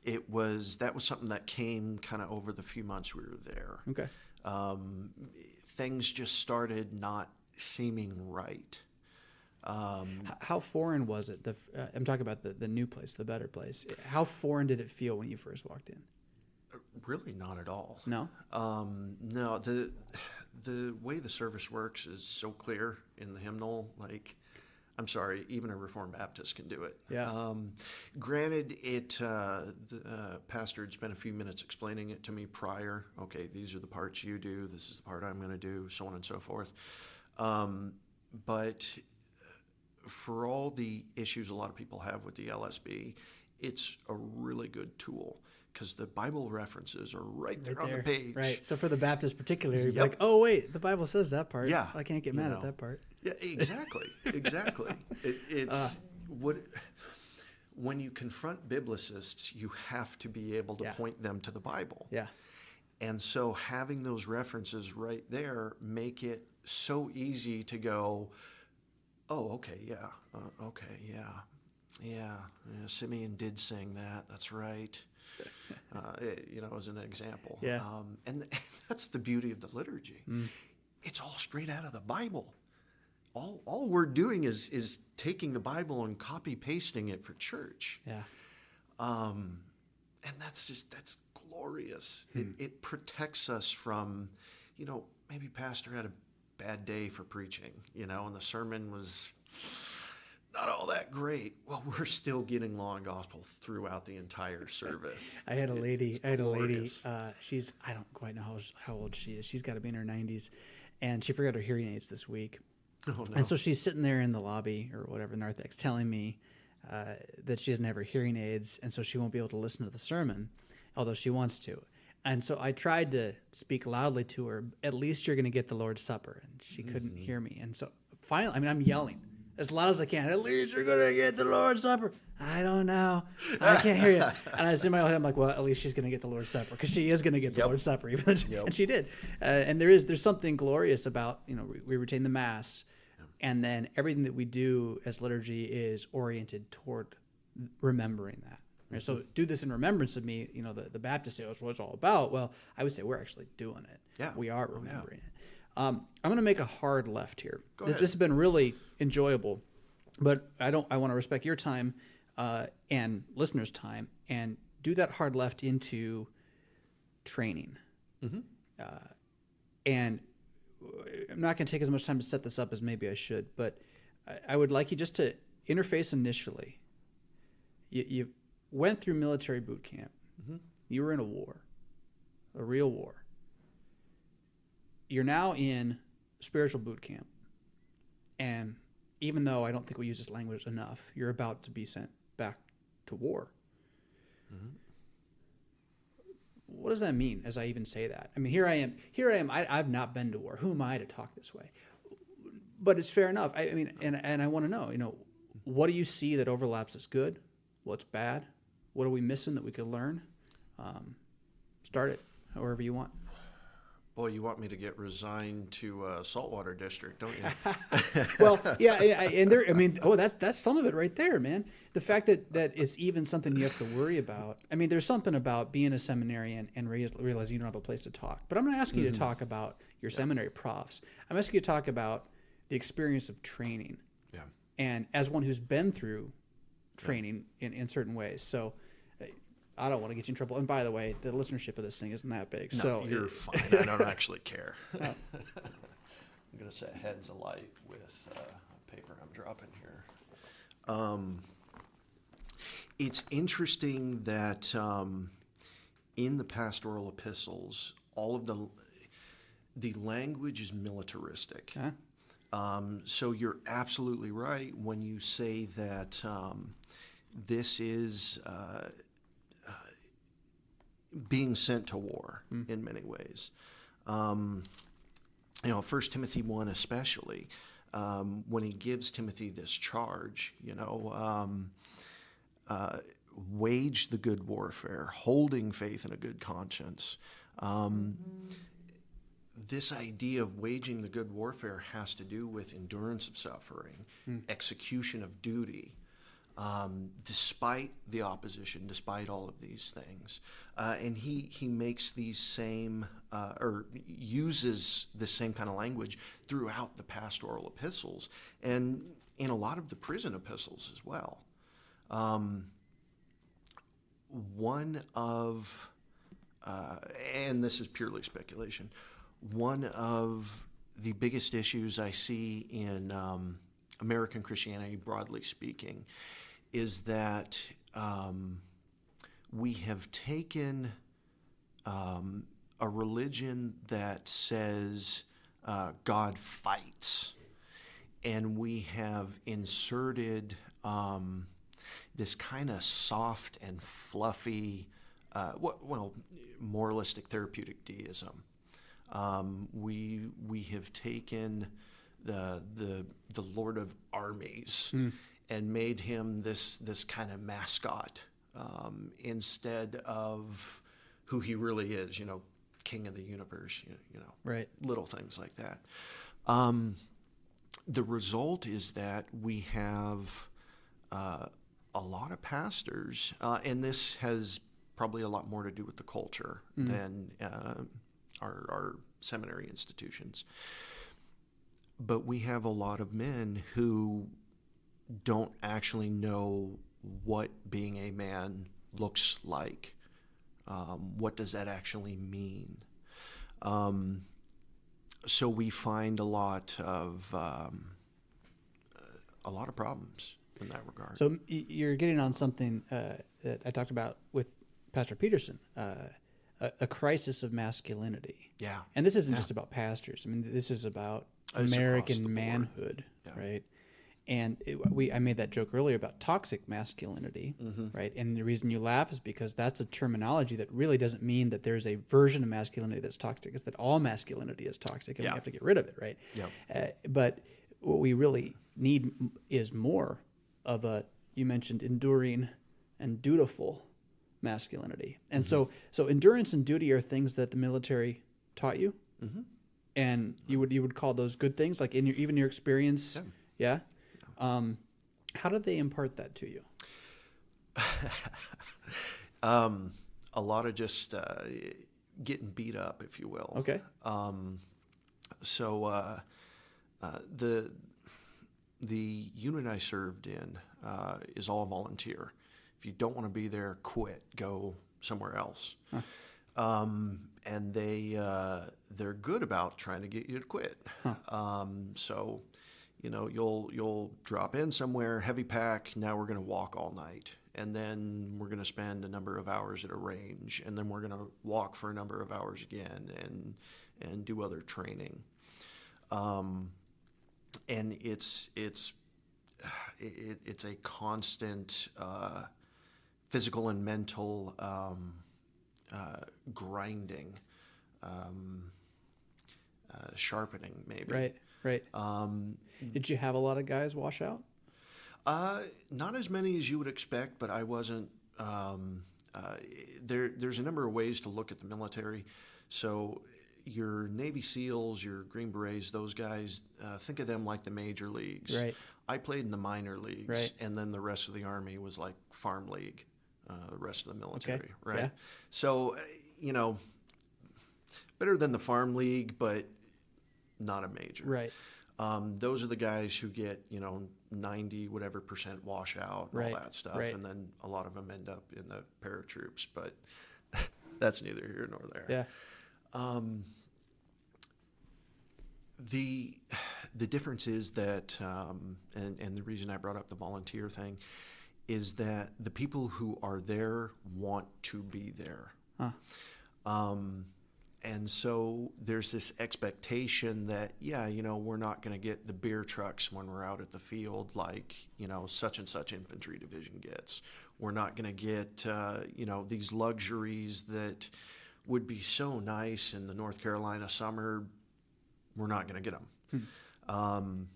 That was something that came kind of over the few months we were there. Okay. Things just started not seeming right. How foreign was it? I'm talking about the new place, the better place. How foreign did it feel when you first walked in? Really not at all. No? No, the way the service works is so clear in the hymnal. Like, I'm sorry, even a Reformed Baptist can do it. Yeah. Granted, the pastor had spent a few minutes explaining it to me prior. Okay, these are the parts you do. This is the part I'm going to do, so on and so forth. But for all the issues a lot of people have with the LSB, it's a really good tool because the Bible references are right there on the page. Right. So for the Baptist particularly, you're like, oh, wait, the Bible says that part. Yeah. I can't get mad at that part. Yeah, exactly. When you confront biblicists, you have to be able to point them to the Bible. Yeah. And so having those references right there make it so easy to go, oh, okay, yeah, Simeon did sing that. That's right. As an example. Yeah. And that's the beauty of the liturgy. It's all straight out of the Bible. All we're doing is taking the Bible and copy pasting it for church. Yeah. And that's glorious. It protects us from, maybe pastor had a bad day for preaching, and the sermon was not all that great. Well, we're still getting law and gospel throughout the entire service. I had a lady, she's, I don't quite know how old she is. She's got to be in her 90s, and she forgot her hearing aids this week. Oh, no. And so she's sitting there in the lobby or whatever, narthex, telling me that she doesn't have her hearing aids, and so she won't be able to listen to the sermon, although she wants to. And so I tried to speak loudly to her, at least you're going to get the Lord's Supper. And she couldn't hear me. And so finally, I'm yelling as loud as I can, at least you're going to get the Lord's Supper. I don't know. I can't hear you. And I was in my head, I'm like, well, at least she's going to get the Lord's Supper, because she is going to get the Lord's Supper. And she did. And there's something glorious about, we retain the Mass, and then everything that we do as liturgy is oriented toward remembering that. Right? So do this in remembrance of me. The Baptists say, that's what it's all about. Well, I would say we're actually doing it. Yeah. We are remembering it. I'm going to make a hard left here. This has been really enjoyable, but I want to respect your time and listeners' time and do that hard left into training. Mm-hmm. And I'm not going to take as much time to set this up as maybe I should, but I would like you just to interface initially. You went through military boot camp. Mm-hmm. You were in a war, a real war. You're now in spiritual boot camp. And even though I don't think we use this language enough, you're about to be sent back to war. Mm-hmm. What does that mean as I even say that? I mean, here I am. I've not been to war. Who am I to talk this way? But it's fair enough. I mean, and I want to know, what do you see that overlaps as good? What's bad? What are we missing that we could learn? Start it however you want. Boy, you want me to get resigned to Saltwater District, don't you? Well, yeah, and there. I mean, that's some of it right there, man. The fact that it's even something you have to worry about. I mean, there's something about being a seminarian and realizing you don't have a place to talk. But I'm going to ask you to talk about your seminary profs. I'm asking you to talk about the experience of training. Yeah. And as one who's been through training in certain ways, so. I don't want to get you in trouble. And by the way, the listenership of this thing isn't that big. No, so you're fine. I don't actually care. Oh. I'm going to set heads alight with paper I'm dropping here. It's interesting that in the pastoral epistles, all of the language is militaristic. So you're absolutely right when you say that this is being sent to war in many ways. 1 Timothy 1 especially, when he gives Timothy this charge, wage the good warfare, holding faith and a good conscience. This idea of waging the good warfare has to do with endurance of suffering, execution of duty, despite the opposition, despite all of these things. And he makes these same, or uses the same kind of language throughout the pastoral epistles and in a lot of the prison epistles as well. One of, and this is purely speculation, one of the biggest issues I see in American Christianity, broadly speaking, is that we have taken a religion that says God fights, and we have inserted this kind of soft and fluffy, moralistic therapeutic deism. We have taken the Lord of Armies and made him this kind of mascot instead of who he really is, King of the universe, right. Little things like that. The result is that we have a lot of pastors, and this has probably a lot more to do with the culture than our seminary institutions. But we have a lot of men who don't actually know what being a man looks like. What does that actually mean? So we find a lot of problems in that regard. So you're getting on something that I talked about with Pastor Peterson, a crisis of masculinity. Yeah. And this isn't just about pastors. I mean, this is about American manhood, right? And I made that joke earlier about toxic masculinity, right? And the reason you laugh is because that's a terminology that really doesn't mean that there's a version of masculinity that's toxic. It's that all masculinity is toxic, and we have to get rid of it, right? Yeah. But what we really need is more of you mentioned enduring and dutiful masculinity. And so endurance and duty are things that the military taught you, and you would call those good things, like even your experience. Yeah. How did they impart that to you? A lot of just getting beat up, if you will. Okay. The unit I served in is all volunteer. If you don't want to be there, quit. Go somewhere else. And they're good about trying to get you to quit. So, you'll drop in somewhere, heavy pack. Now we're going to walk all night, and then we're going to spend a number of hours at a range, and then we're going to walk for a number of hours again, and do other training. And it's a constant physical and mental grinding, sharpening, maybe. Right. Did you have a lot of guys wash out? Not as many as you would expect, but I wasn't. There's a number of ways to look at the military. So your Navy SEALs, your Green Berets, those guys, think of them like the major leagues. Right. I played in the minor leagues, right. And then the rest of the Army was like farm league, the rest of the military, okay. right? Yeah. So, better than the farm league, but not a major. Right. Those are the guys who get, 90% washout and all that stuff. Right. And then a lot of them end up in the paratroops, but that's neither here nor there. Yeah. The difference is that, and the reason I brought up the volunteer thing, is that the people who are there want to be there. And so there's this expectation that, we're not going to get the beer trucks when we're out at the field like, such and such infantry division gets. We're not going to get, these luxuries that would be so nice in the North Carolina summer. We're not going to get them.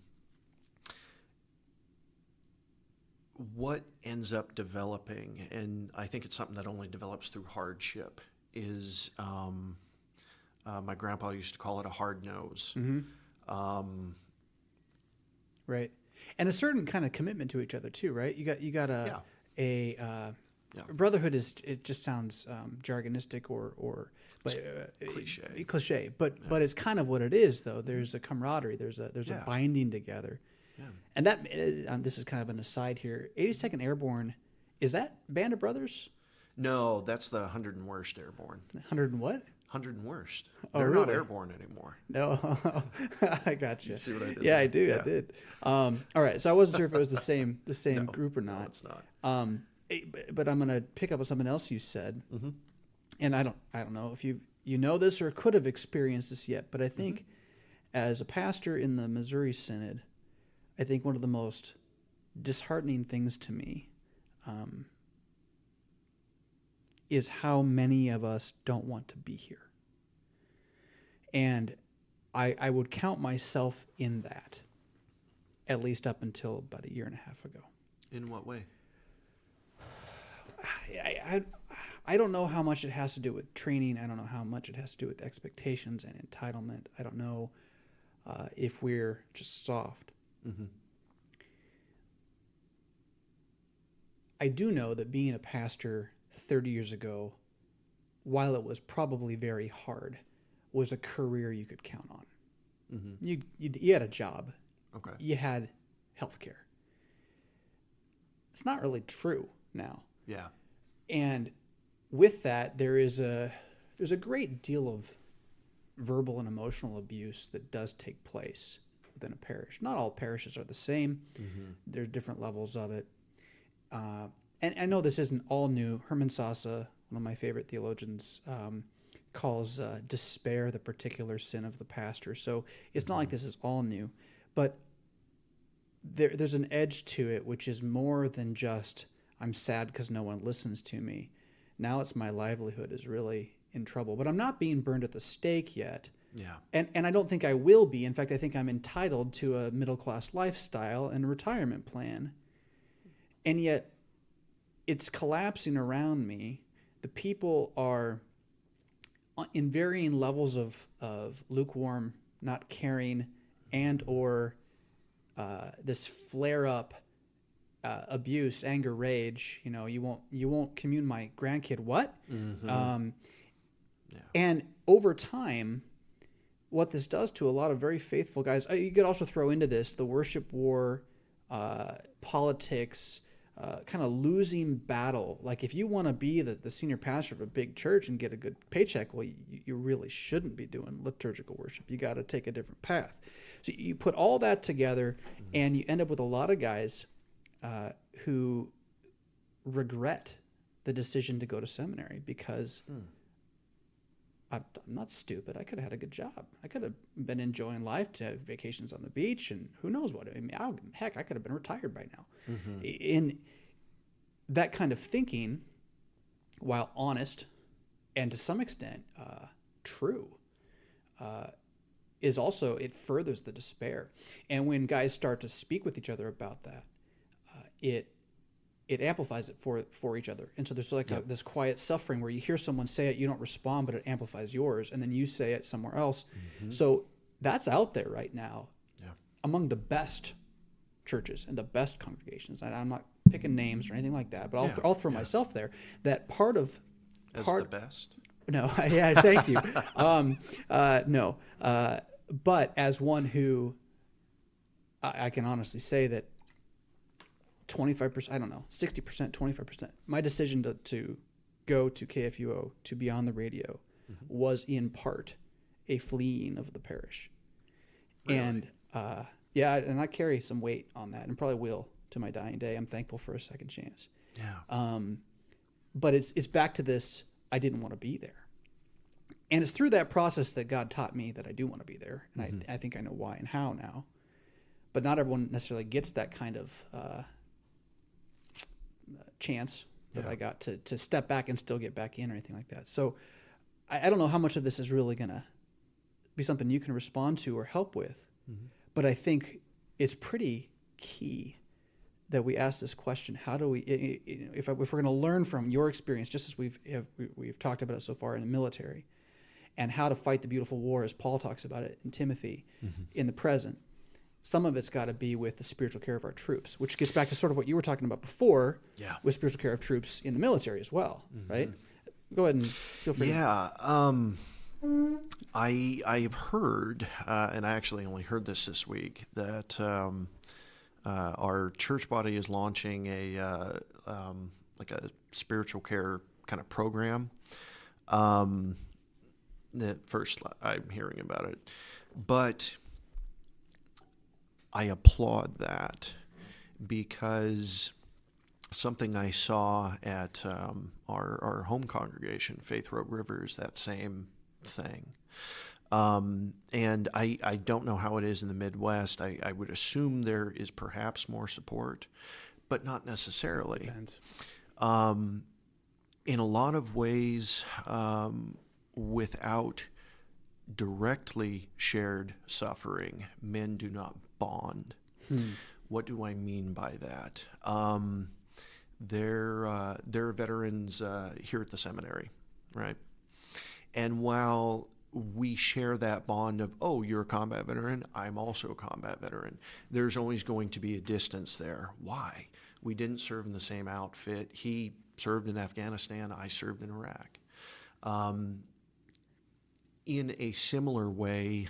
What ends up developing, and I think it's something that only develops through hardship, is my grandpa used to call it a hard nose. Right. And a certain kind of commitment to each other too, right? You got a brotherhood it just sounds jargonistic or cliche, but it's kind of what it is though. There's a camaraderie, there's a binding together. Yeah. And that this is kind of an aside here. 82nd Airborne, is that Band of Brothers? No, that's the 100 and Worst Airborne. 100 and what? 100 and Worst. Oh, They're really? not airborne anymore. No, I got you. You see what I did? Yeah, I do. Yeah. I did. All right, so I wasn't sure if it was the same group or not. No, it's not. But I'm going to pick up on something else you said, and I don't know if you know this or could have experienced this yet, but I think as a pastor in the Missouri Synod, I think one of the most disheartening things to me is how many of us don't want to be here. And I would count myself in that, at least up until about 1.5 years ago. In what way? I don't know how much it has to do with training. I don't know how much it has to do with expectations and entitlement. I don't know if we're just soft. I do know that being a pastor 30 years ago, while it was probably very hard, was a career you could count on. You had a job. Okay. You had health care. It's not really true now. Yeah. And with that, there's a great deal of verbal and emotional abuse that does take place within a parish. Not all parishes are the same. There's different levels of it. And I know this isn't all new. Herman Sassa, one of my favorite theologians, calls despair the particular sin of the pastor. So it's not like this is all new. But there's an edge to it, which is more than just, I'm sad because no one listens to me. Now it's my livelihood is really in trouble. But I'm not being burned at the stake yet. Yeah. And I don't think I will be. In fact, I think I'm entitled to a middle-class lifestyle and a retirement plan. And yet, it's collapsing around me. The people are in varying levels of lukewarm, not caring, and or this flare-up abuse, anger, rage. You won't commune my grandkid. What? And over time, what this does to a lot of very faithful guys, you could also throw into this the worship war, politics, kind of losing battle. Like if you want to be the senior pastor of a big church and get a good paycheck, well, you really shouldn't be doing liturgical worship. You got to take a different path. So you put all that together, and you end up with a lot of guys who regret the decision to go to seminary because I'm not stupid. I could have had a good job. I could have been enjoying life, to have vacations on the beach, and who knows what. I mean, heck, I could have been retired by now. In that kind of thinking, while honest and to some extent true, is also, it furthers the despair. And when guys start to speak with each other about that, it amplifies it for each other. And so there's like this quiet suffering where you hear someone say it, you don't respond, but it amplifies yours, and then you say it somewhere else. So that's out there right now among the best churches and the best congregations. And I'm not picking names or anything like that, but I'll throw myself there. That part of... the best? No, yeah, thank you. No. But as one who I can honestly say that 25%, I don't know, 60%, 25%. My decision to go to KFUO, to be on the radio, was in part a fleeing of the parish. Really? And and I carry some weight on that, and probably will to my dying day. I'm thankful for a second chance. Yeah. But it's back to this I didn't want to be there. And it's through that process that God taught me that I do want to be there. And I think I know why and how now. But not everyone necessarily gets that kind of chance that I got to step back and still get back in or anything like that. So I don't know how much of this is really going to be something you can respond to or help with. But I think it's pretty key that we ask this question: how do we, if we're going to learn from your experience, just as we've talked about it so far in the military, and how to fight the beautiful war as Paul talks about it in Timothy in the present, some of it's got to be with the spiritual care of our troops, which gets back to sort of what you were talking about before with spiritual care of troops in the military as well, right? Go ahead and feel free. Yeah. I've heard, and I actually only heard this week, that our church body is launching a like a spiritual care kind of program. That first I'm hearing about it, but I applaud that, because something I saw at our home congregation, Faith Road River, is that same thing. And I don't know how it is in the Midwest. I would assume there is perhaps more support, but not necessarily. Depends. In a lot of ways, without directly shared suffering, men do not bond. What do I mean by that? There are veterans here at the seminary, right? And while we share that bond of, oh, you're a combat veteran, I'm also a combat veteran, there's always going to be a distance there. Why? We didn't serve in the same outfit. He served in Afghanistan, I served in Iraq. In a similar way,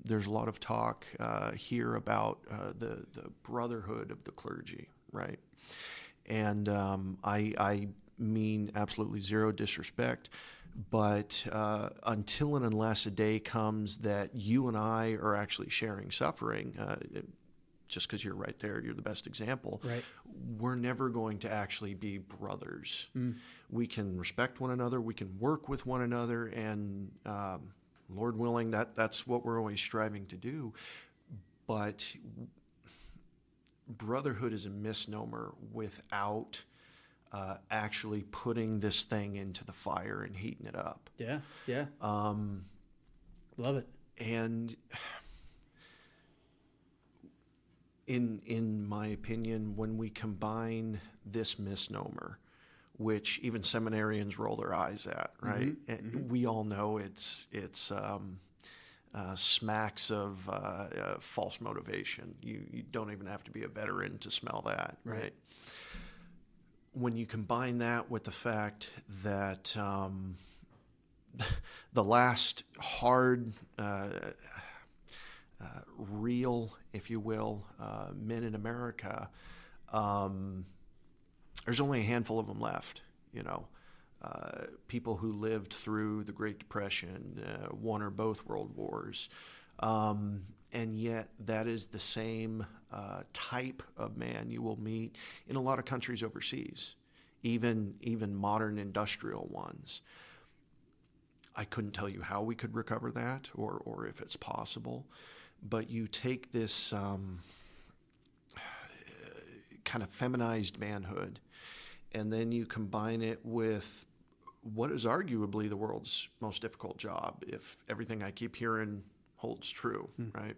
there's a lot of talk here about the brotherhood of the clergy, right? And I mean absolutely zero disrespect, but until and unless a day comes that you and I are actually sharing suffering, just because you're right there, you're the best example, right, we're never going to actually be brothers. We can respect one another, we can work with one another, and Lord willing, that's what we're always striving to do. But brotherhood is a misnomer without actually putting this thing into the fire and heating it up. Yeah. Love it. And in my opinion, when we combine this misnomer, which even seminarians roll their eyes at, right? We all know it's smacks of false motivation. You don't even have to be a veteran to smell that, right? When you combine that with the fact that the last hard, real, if you will, men in America, there's only a handful of them left, people who lived through the Great Depression, one or both world wars. And yet that is the same type of man you will meet in a lot of countries overseas, even modern industrial ones. I couldn't tell you how we could recover that or if it's possible, but you take this kind of feminized manhood, and then you combine it with what is arguably the world's most difficult job, if everything I keep hearing holds true, right?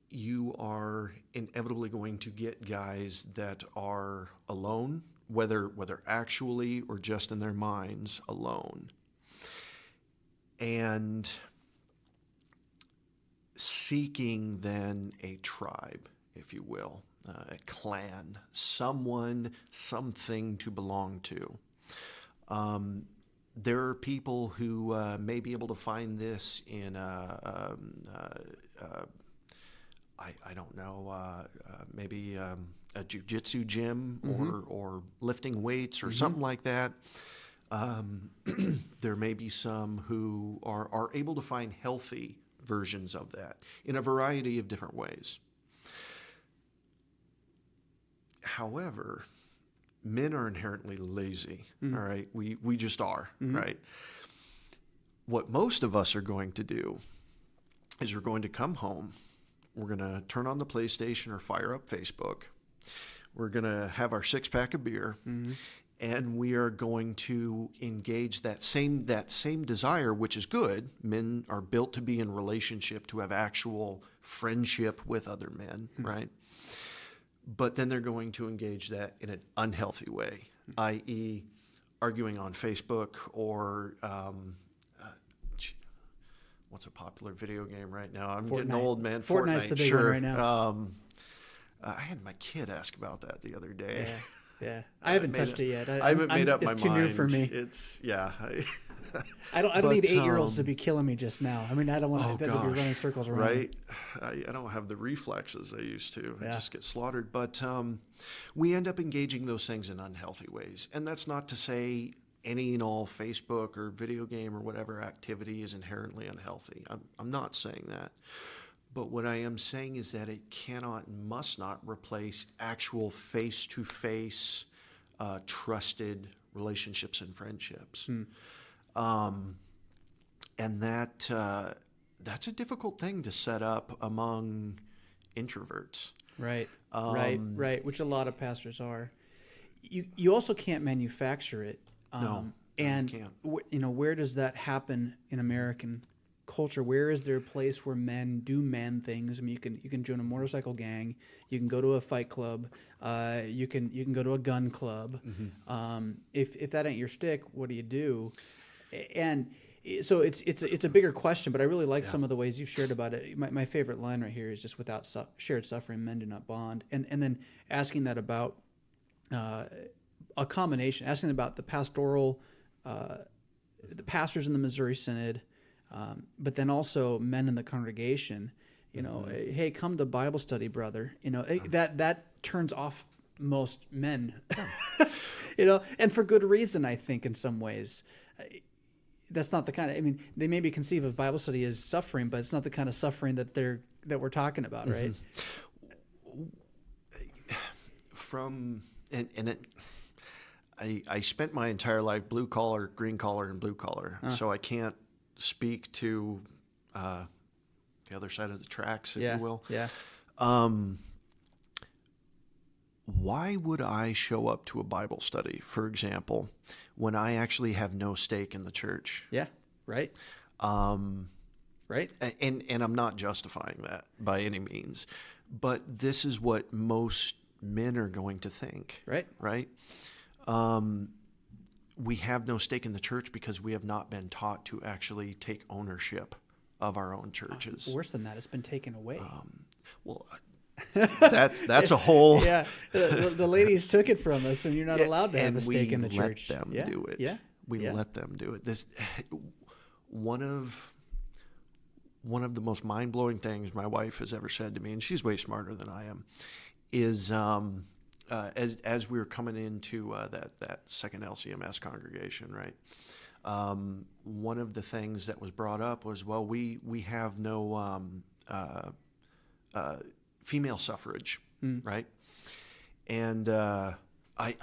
You are inevitably going to get guys that are alone, whether actually or just in their minds alone, and seeking then a tribe, if you will, a clan, someone, something to belong to. There are people who may be able to find this in I don't know, maybe a jiu-jitsu gym or lifting weights or something like that. There may be some who are able to find healthy versions of that in a variety of different ways. However, men are inherently lazy. All right, we just are. Right. What most of us are going to do is we're going to come home. We're going to turn on the PlayStation or fire up Facebook. We're going to have our 6-pack of beer, and we are going to engage that same desire, which is good. Men are built to be in relationship, to have actual friendship with other men, right? But then they're going to engage that in an unhealthy way, i.e., arguing on Facebook or what's a popular video game right now? I'm getting old, man. Fortnite's the big one right now. I had my kid ask about that the other day. Yeah. I haven't touched it yet. I haven't made up my mind. It's too new for me. It's I don't need 8-year-olds to be killing me just now. I mean, I don't want them to be running circles around me. Right? I don't have the reflexes I used to. I just get slaughtered. But we end up engaging those things in unhealthy ways. And that's not to say any and all Facebook or video game or whatever activity is inherently unhealthy. I'm not saying that. But what I am saying is that it cannot and must not replace actual face-to-face trusted relationships and friendships. And that's a difficult thing to set up among introverts. Right, right, which a lot of pastors are. You also can't manufacture it. No, and you can't. Where does that happen in American culture? Where is there a place where men do man things? I mean, you can join a motorcycle gang, you can go to a fight club, you can go to a gun club. If that ain't your stick, what do? And so it's a bigger question, but I really like some of the ways you've shared about it. My favorite line right here is just without shared suffering, men do not bond. And then asking that about a combination, asking about the pastoral, the pastors in the Missouri Synod, but then also men in the congregation, hey, come to Bible study, brother. That turns off most men, and for good reason, I think, in some ways. That's not the kind of, they maybe conceive of Bible study as suffering, but it's not the kind of suffering that we're talking about, right? I spent my entire life blue collar, green collar, and blue collar, so I can't speak to the other side of the tracks, if you will. Yeah. Why would I show up to a Bible study, for example, when I actually have no stake in the church? Yeah, right. Right. And I'm not justifying that by any means, but this is what most men are going to think. Right. Right. We have no stake in the church because we have not been taught to actually take ownership of our own churches. Worse than that, it's been taken away. That's a whole. Yeah, the ladies took it from us, and you're not allowed to have a stake in the church. And we let them do it. Yeah, we let them do it. This one of the most mind-blowing things my wife has ever said to me, and she's way smarter than I am, is as we were coming into that second LCMS congregation, right? One of the things that was brought up was, well, we have no female suffrage, right? And I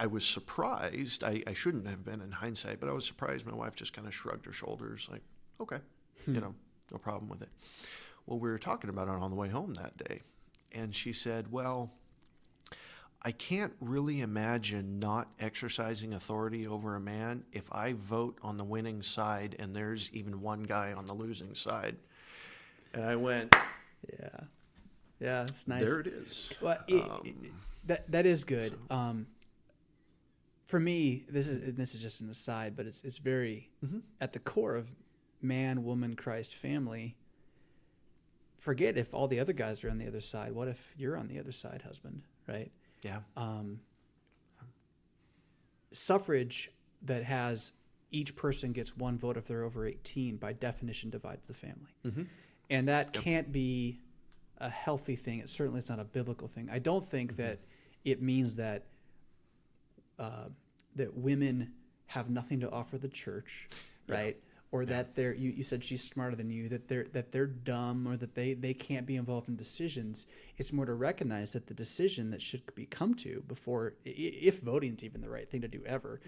was surprised. I shouldn't have been in hindsight, but I was surprised. My wife just kind of shrugged her shoulders, like, okay, no problem with it. Well, we were talking about it on the way home that day, and she said, well, I can't really imagine not exercising authority over a man if I vote on the winning side and there's even one guy on the losing side. And I went, yeah, it's nice. There it is. Well, that is good. For me, this is just an aside, but it's very at the core of man, woman, Christ, family. Forget if all the other guys are on the other side. What if you're on the other side, husband? Right? Yeah. Suffrage that has each person gets one vote if they're over 18 by definition divides the family, and that can't be a healthy thing. It certainly is not a biblical thing. I don't think that it means that that women have nothing to offer the church, right? or that they're you said she's smarter than you, that they're dumb, or that they can't be involved in decisions. It's more to recognize that the decision that should be come to before, if voting's even the right thing to do ever,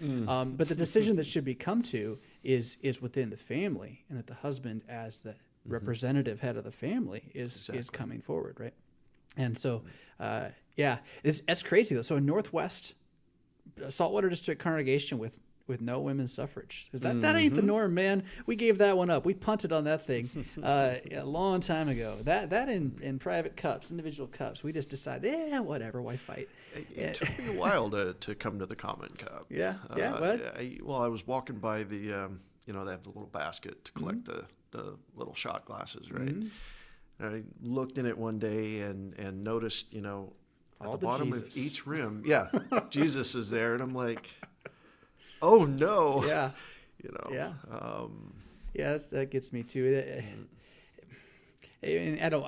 but the decision that should be come to is within the family, and that the husband, as the representative head of the family, is coming forward, right? And so, that's crazy though. So in Northwest Saltwater District congregation with no women's suffrage, because that ain't the norm, man. We gave that one up. We punted on that thing a long time ago. That in private cups, individual cups, we just decided, whatever, why fight? It took me a while to come to the common cup. I was walking by the, they have the little basket to collect the little shot glasses, right? I looked in it one day and noticed, at the bottom of each rim, Jesus is there, and I'm like, oh no. That gets me too. And I don't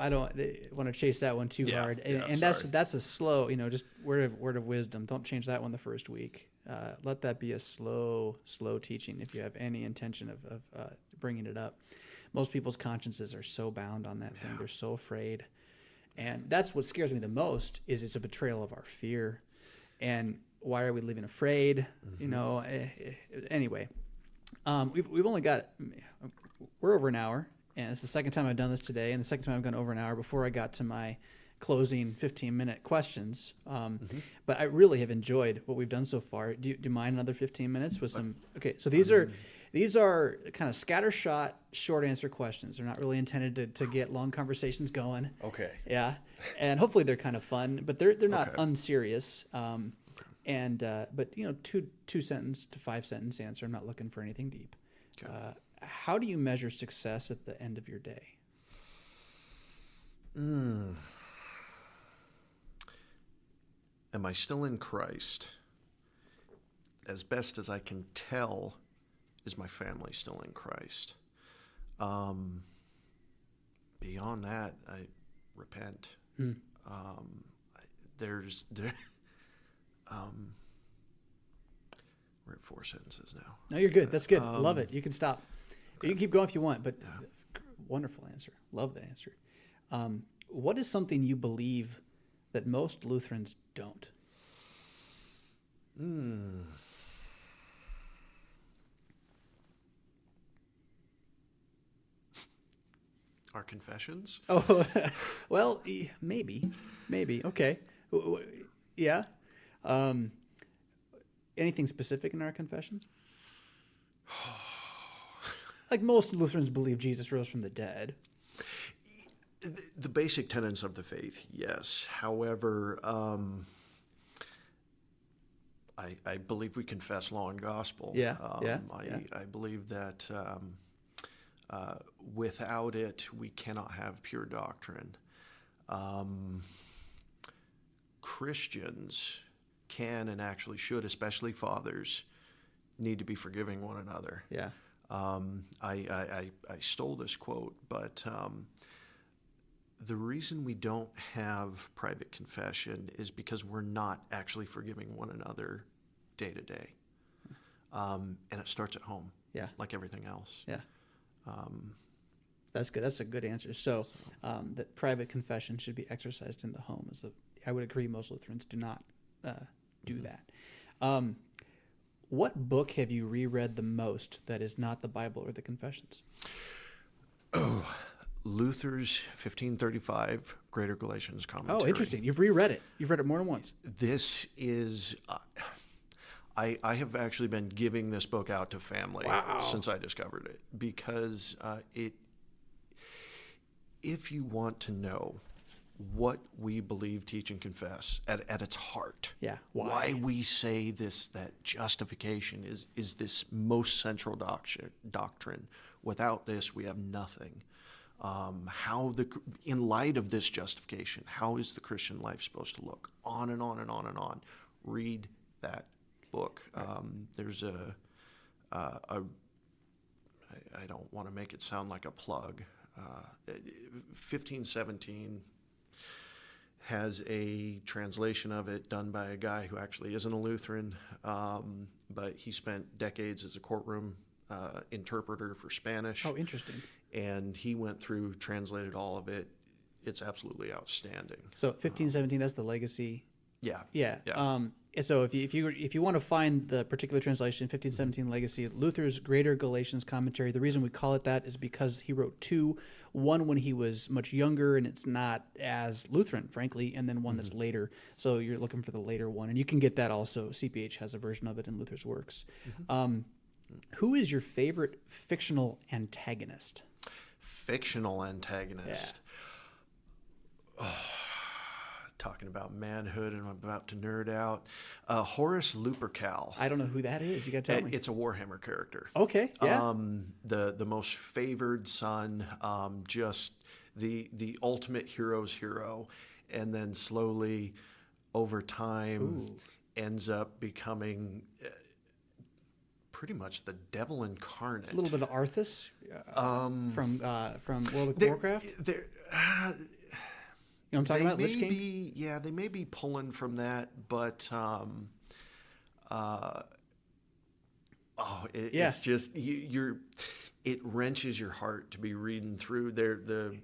want to chase that one too hard. And that's a slow, just word of wisdom. Don't change that one the first week. Let that be a slow teaching if you have any intention of bringing it up. Most people's consciences are so bound on that thing. They're so afraid. And that's what scares me the most, is it's a betrayal of our fear. And why are we living afraid? Anyway, we've only got, we're over an hour, and it's the second time I've done this today, and the second time I've gone over an hour before I got to my closing 15-minute questions. But I really have enjoyed what we've done so far. Do you mind another 15 minutes with some? Okay, so these are kind of scattershot, short answer questions. They're not really intended to get long conversations going. Okay. Yeah, and hopefully they're kind of fun, but they're not unserious. But 2 sentence to 5 sentence answer. I'm not looking for anything deep. Okay. How do you measure success at the end of your day? Am I still in Christ? As best as I can tell, is my family still in Christ? Beyond that, I repent. We're at 4 sentences now. No, you're good. That's good. Love it. You can stop. Okay. You can keep going if you want, but wonderful answer. Love the answer. What is something you believe that most Lutherans don't? Our confessions? Oh, well, maybe. Okay. Yeah. Anything specific in our confessions? Like most Lutherans believe Jesus rose from the dead. The basic tenets of the faith, yes. However, I believe we confess law and gospel. I believe that without it, we cannot have pure doctrine. Christians can and actually should, especially fathers, need to be forgiving one another. Yeah. I stole this quote, but the reason we don't have private confession is because we're not actually forgiving one another day to day. And it starts at home. Yeah. Like everything else. Yeah. That's good. That's a good answer. So that private confession should be exercised in the home. I would agree most Lutherans do not do that. What book have you reread the most that is not the Bible or the Confessions? Oh, Luther's 1535 Greater Galatians Commentary. Oh, interesting. You've reread it. You've read it more than once. This is... I have actually been giving this book out to family since I discovered it, because if you want to know what we believe, teach, and confess at its heart, why we say that justification is this most central doctrine. Without this, we have nothing. In light of this justification, how is the Christian life supposed to look? On and on and on and on. Read that book. There's I don't want to make it sound like a plug. 1517 has a translation of it done by a guy who actually isn't a Lutheran, but he spent decades as a courtroom interpreter for Spanish. Oh, interesting. And he went through, translated all of it. It's absolutely outstanding. So 1517, that's the legacy. Yeah. Yeah. So if you want to find the particular translation, 1517 Legacy, Luther's Greater Galatians Commentary, the reason we call it that is because he wrote two, one when he was much younger and it's not as Lutheran, frankly, and then one that's later. So you're looking for the later one. And you can get that also. CPH has a version of it in Luther's works. Who is your favorite fictional antagonist? Fictional antagonist? Yeah. Oh. Talking about manhood, and I'm about to nerd out. Horus Lupercal. I don't know who that is. You got to tell me. It's a Warhammer character. Okay, yeah. The most favored son, just the ultimate hero's hero, and then slowly, over time, ends up becoming pretty much the devil incarnate. It's a little bit of Arthas from World of Warcraft. You know what I'm talking about? Lich King? Yeah, they may be pulling from that, but it's just it wrenches your heart to be reading through the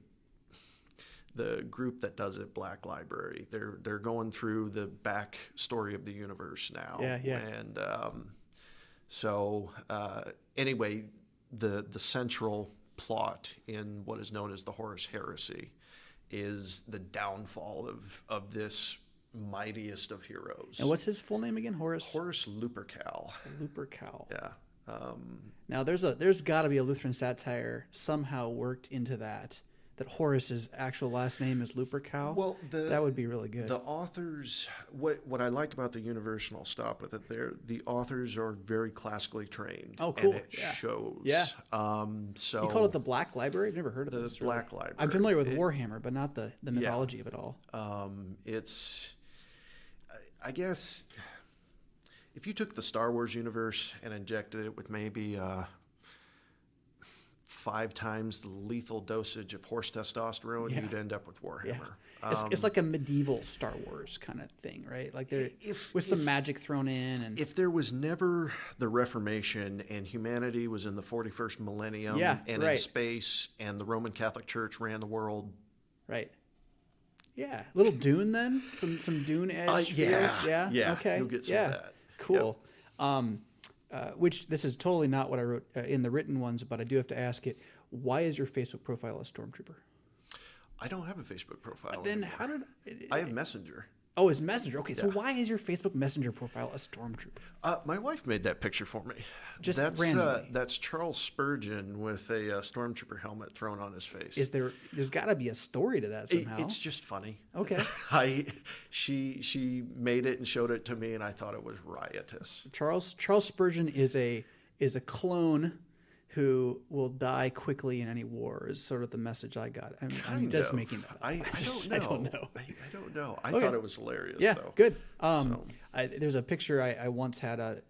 group that does it, Black Library. They're going through the back story of the universe now. Yeah. And so anyway, the central plot in what is known as the Horus Heresy is the downfall of this mightiest of heroes. And what's his full name again? Horus Lupercal. Lupercal. Yeah. Now there's got to be a Lutheran satire somehow worked into that Horace's actual last name is Lupercal. Well, that would be really good. The authors, what I like about the universe, and I'll stop with it there. The authors are very classically trained. Oh, cool. And it shows. Yeah. So you call it the Black Library? I've never heard of this. The Black Library. I'm familiar with Warhammer, but not the mythology of it all. It's, I guess, if you took the Star Wars universe and injected it with maybe 5 times the lethal dosage of horse testosterone, you'd end up with Warhammer. Yeah. It's like a medieval Star Wars kind of thing, right? Like with some magic thrown in. And if there was never the Reformation and humanity was in the 41st millennium in space and the Roman Catholic Church ran the world. Right. Yeah. A little Dune then? Some Dune edge? Yeah. Okay. You'll get some of that. Cool. Yep. Which this is totally not what I wrote in the written ones, but I do have to ask it. Why is your Facebook profile a Stormtrooper? I don't have a Facebook profile. Then anymore. how did I have Messenger? Oh, it's Messenger. Okay, so why is your Facebook Messenger profile a Stormtrooper? My wife made that picture for me. Just randomly. That's Charles Spurgeon with a Stormtrooper helmet thrown on his face. There's got to be a story to that somehow. It's just funny. Okay. She made it and showed it to me, and I thought it was riotous. Charles Spurgeon is a clone who will die quickly in any war is sort of the message I got. I'm just making that up. I don't know. I don't know. I don't know. I thought it was hilarious. Yeah, though. good. There's a picture I once had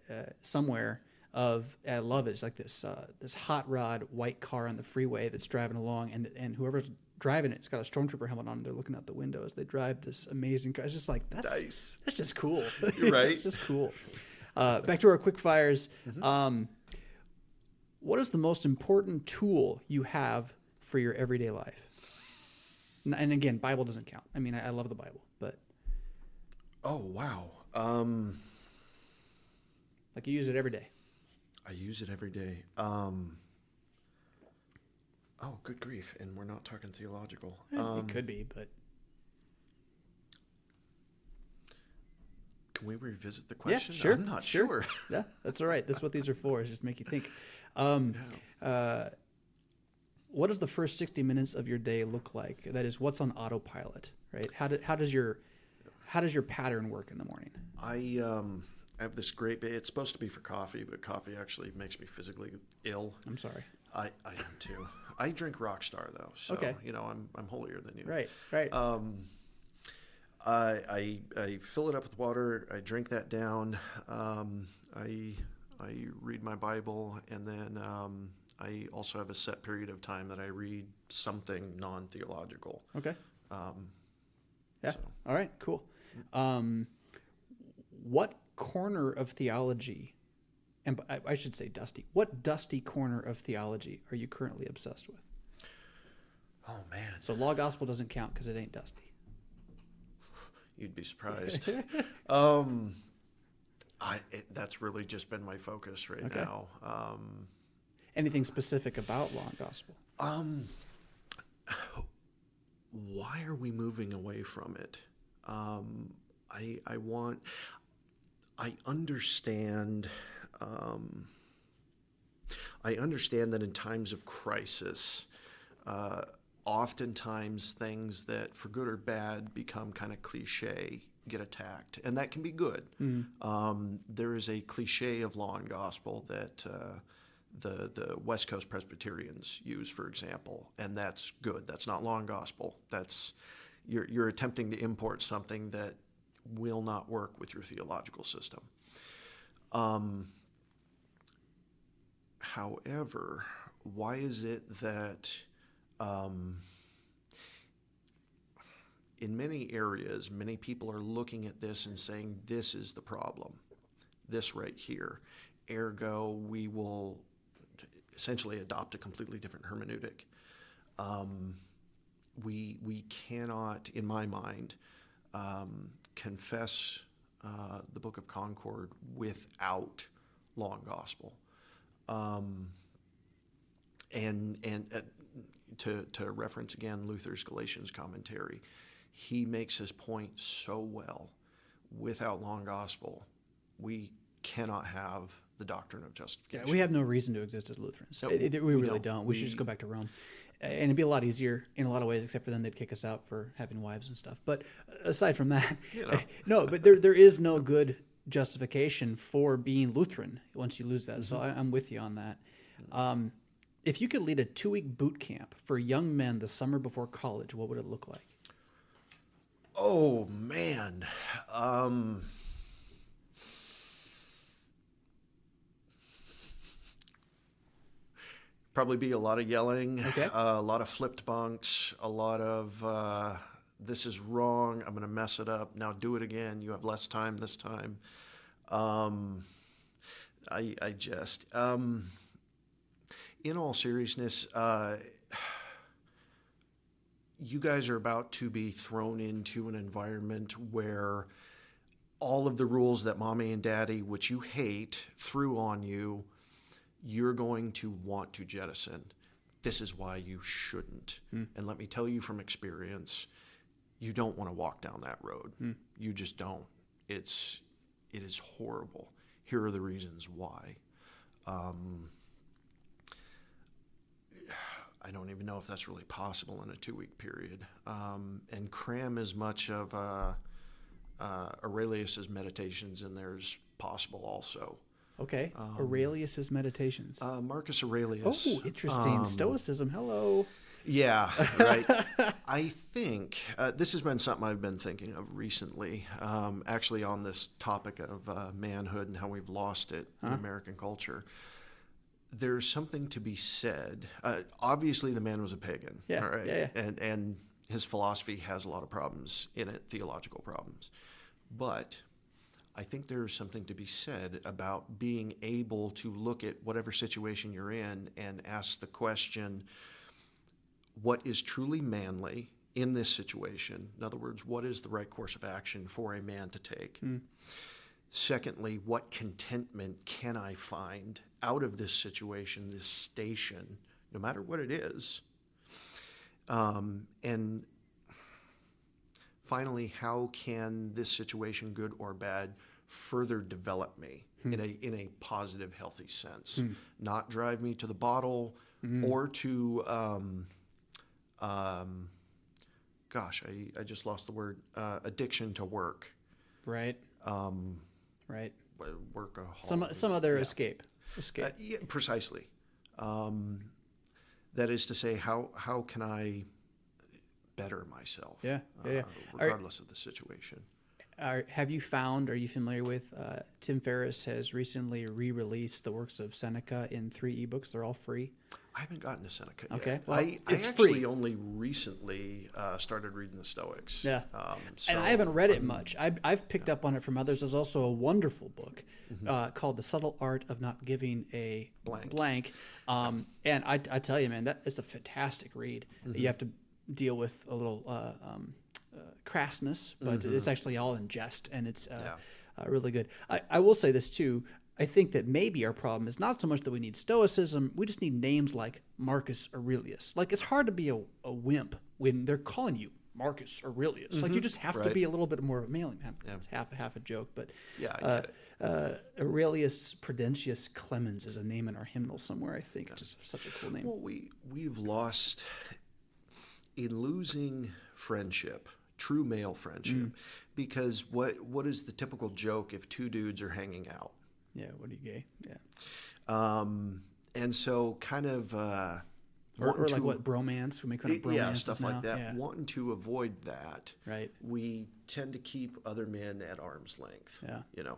somewhere of, I love it. It's like this hot rod white car on the freeway that's driving along, and whoever's driving it's got a Stormtrooper helmet on. They're looking out the window as they drive this amazing car. It's just like, that's nice. That's just cool. You're right. It's just cool. Back to our quick fires. Mm-hmm. What is the most important tool you have for your everyday life? And again, Bible doesn't count. I mean, I love the Bible, but. Oh, wow. Like you use it every day. I use it every day. Oh, good grief. And we're not talking theological. It could be, but. Can we revisit the question? Yeah, sure. I'm not sure. Yeah, that's all right. That's what these are for, is just make you think. What does the first 60 minutes of your day look like? That is, what's on autopilot, right? How does your pattern work in the morning? I have this great day. It's supposed to be for coffee, but coffee actually makes me physically ill. I'm sorry. I am too. I drink Rockstar though, so okay. I'm holier than you. Right. I fill it up with water. I drink that down. I read my Bible, and then I also have a set period of time that I read something non-theological. Okay. Yeah. So. All right. Cool. What corner of theology and I should say dusty. What dusty corner of theology are you currently obsessed with? Oh, man. So law gospel doesn't count because it ain't dusty. You'd be surprised. That's really just been my focus right now. Anything specific about law and gospel? Why are we moving away from it? I understand. I understand that in times of crisis, oftentimes things that, for good or bad, become kind of cliche get attacked, and that can be good. There is a cliche of law and gospel that the West Coast Presbyterians use, for example, and that's good. That's not law and gospel. That's you're attempting to import something that will not work with your theological system. However, why is it that in many areas, many people are looking at this and saying, this is the problem, this right here. Ergo, we will essentially adopt a completely different hermeneutic. We cannot, in my mind, confess the Book of Concord without law and gospel. To reference again Luther's Galatians commentary, he makes his point so well. Without law and gospel, we cannot have the doctrine of justification. Yeah, we have no reason to exist as Lutherans. No, we really don't. We should just go back to Rome. And it'd be a lot easier in a lot of ways, except for then they'd kick us out for having wives and stuff. But aside from that, no, but there is no good justification for being Lutheran once you lose that. So I'm with you on that. If you could lead a 2-week boot camp for young men the summer before college, what would it look like? Oh, man. Probably be a lot of yelling, a lot of flipped bunks, a lot of this is wrong, I'm going to mess it up, now do it again, you have less time this time. In all seriousness, you guys are about to be thrown into an environment where all of the rules that mommy and daddy, which you hate, threw on you, you're going to want to jettison. This is why you shouldn't. And let me tell you from experience, you don't want to walk down that road. You just don't. It is horrible. Here are the reasons why. I don't even know if that's really possible in a 2-week period. And cram as much of Aurelius's meditations in there as possible also. Okay. Aurelius's meditations. Marcus Aurelius. Oh, interesting. Stoicism. Hello. Yeah, right. I think this has been something I've been thinking of recently, actually on this topic of manhood and how we've lost it in American culture. There's something to be said. Obviously, the man was a pagan, all right? Yeah. And his philosophy has a lot of problems in it, theological problems. But I think there's something to be said about being able to look at whatever situation you're in and ask the question, what is truly manly in this situation? In other words, what is the right course of action for a man to take? Secondly, what contentment can I find out of this situation, this station, no matter what it is? And finally, how can this situation, good or bad, further develop me in a positive, healthy sense? Not drive me to the bottle or to, I just lost the word, addiction to work. Right. Right. Workaholic. Some other escape. Yeah, precisely. That is to say, how can I better myself? Yeah. Regardless of the situation. Have you found, are you familiar with, Tim Ferriss has recently re-released the works of Seneca in 3 ebooks. They're all free. I haven't gotten to Seneca yet. Okay, well, I actually only recently started reading the Stoics. Yeah, and I haven't read it much. I've picked up on it from others. There's also a wonderful book called The Subtle Art of Not Giving a Blank. And I tell you, man, that is a fantastic read. You have to deal with a little crassness, but it's actually all in jest, and it's really good. I will say this too. I think that maybe our problem is not so much that we need stoicism. We just need names like Marcus Aurelius. Like, it's hard to be a wimp when they're calling you Marcus Aurelius. Like, you just have to be a little bit more of a mailing man. It's half a joke, but I get it. Aurelius Prudentius Clemens is a name in our hymnal somewhere, I think. Just such a cool name. Well, we've lost, in losing friendship, true male friendship, because what is the typical joke if 2 dudes are hanging out? Yeah, what are you, gay? Yeah. And so kind of... or like what, bromance? We make fun of bromance. Yeah, stuff like that. Yeah. Wanting to avoid that, right? We tend to keep other men at arm's length. Yeah. You know.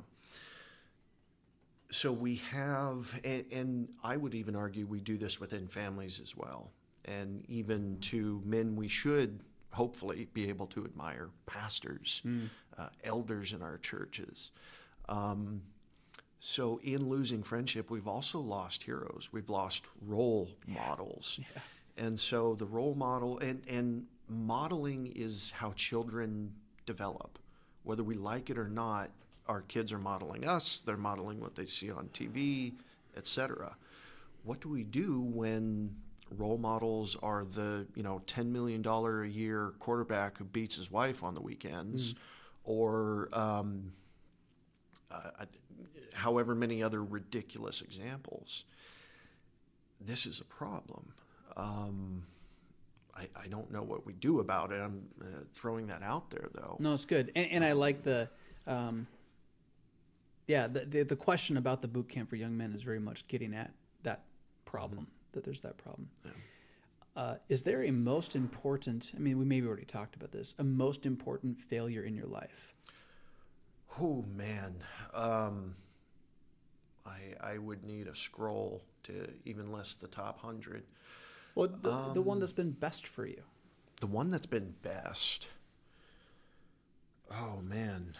So we have, and I would even argue we do this within families as well. And even to men we should hopefully be able to admire, pastors, elders in our churches. So in losing friendship, we've also lost heroes. We've lost role models. Yeah. And so the role model, and modeling is how children develop. Whether we like it or not, our kids are modeling us, they're modeling what they see on TV, etc. What do we do when role models are the $10 million a year quarterback who beats his wife on the weekends, or however many other ridiculous examples? This is a problem. I don't know what we do about it. I'm throwing that out there, though. No, it's good, and I like the question about the boot camp for young men is very much getting at that problem. That there's that problem. Yeah. Is there a most important? I mean, we maybe already talked about this. A most important failure in your life? Oh man. I would need a scroll to even list the top 100. Well, the one that's been best for you. The one that's been best. Oh man.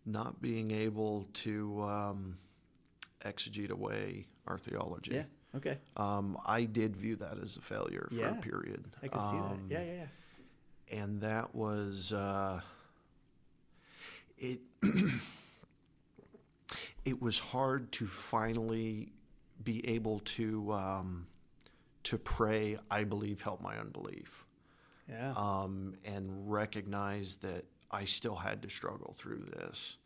Not being able to exegete away our theology. Yeah. Okay. I did view that as a failure for a period. I can see that. Yeah. And that was it. It was hard to finally be able to pray, I believe, help my unbelief. Yeah. And recognize that I still had to struggle through this.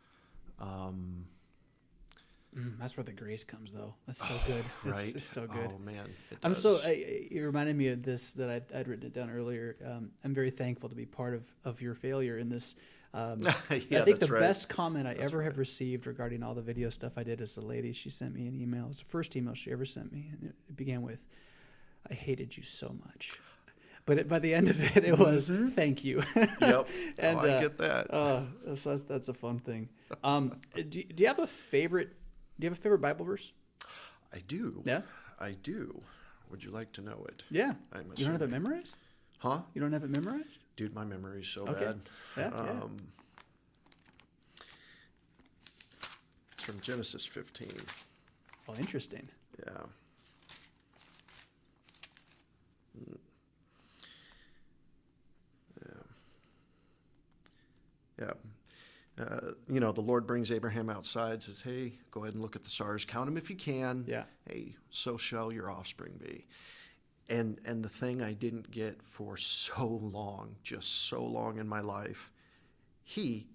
That's where the grace comes, though. That's so good. Right? It's so good. Oh, man. I'm so. It reminded me of this that I'd written it down earlier. I'm very thankful to be part of your failure in this. I think the best comment I ever have received regarding all the video stuff I did is a lady. She sent me an email. It's the first email she ever sent me, and it began with, "I hated you so much." But by the end of it, it was thank you. Yep. And, I get that. That's a fun thing. Do you have a favorite? Do you have a favorite Bible verse? I do. Yeah. I do. Would you like to know it? Yeah. You don't have it memorized? Huh? You don't have it memorized? Dude, my memory's so bad. Yeah. It's from Genesis 15. Oh, interesting. Yeah. Yeah. The Lord brings Abraham outside, says, hey, go ahead and look at the stars. Count them if you can. Yeah. Hey, so shall your offspring be. And the thing I didn't get for so long, just so long in my life,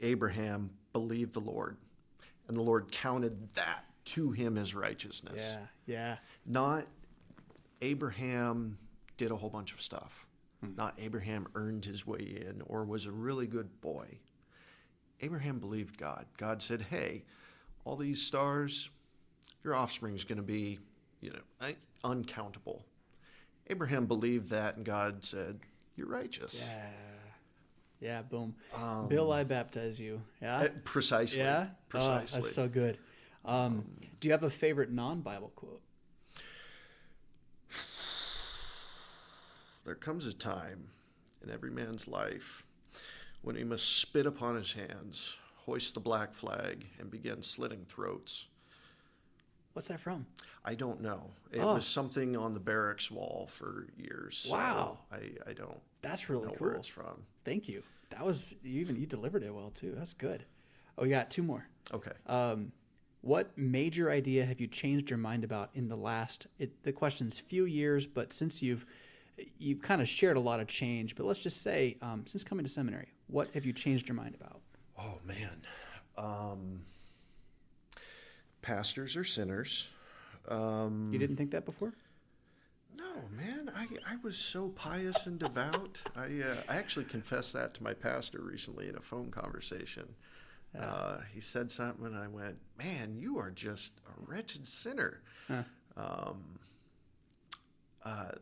Abraham, believed the Lord, and the Lord counted that to him as righteousness. Yeah. Not Abraham did a whole bunch of stuff. Not Abraham earned his way in or was a really good boy. Abraham believed God. God said, hey, all these stars, your offspring's going to be, uncountable. Abraham believed that, and God said, "You're righteous." Yeah, boom. Bill, I baptize you. Yeah? Precisely. Yeah? Precisely. Oh, that's so good. Do you have a favorite non-Bible quote? There comes a time in every man's life when he must spit upon his hands, hoist the black flag, and begin slitting throats. What's that from? I don't know. It was something on the barracks wall for years. Wow. So I don't That's really know cool. where it's from. Thank you. That was, you delivered it well too. That's good. Oh, we got two more. Okay. What major idea have you changed your mind about in the last, the question's few years, but since you've kind of shared a lot of change, but let's just say, since coming to seminary, what have you changed your mind about? Oh, man. Pastors are sinners. You didn't think that before? No, man. I was so pious and devout. I actually confessed that to my pastor recently in a phone conversation. He said something, and I went, "Man, you are just a wretched sinner." Huh.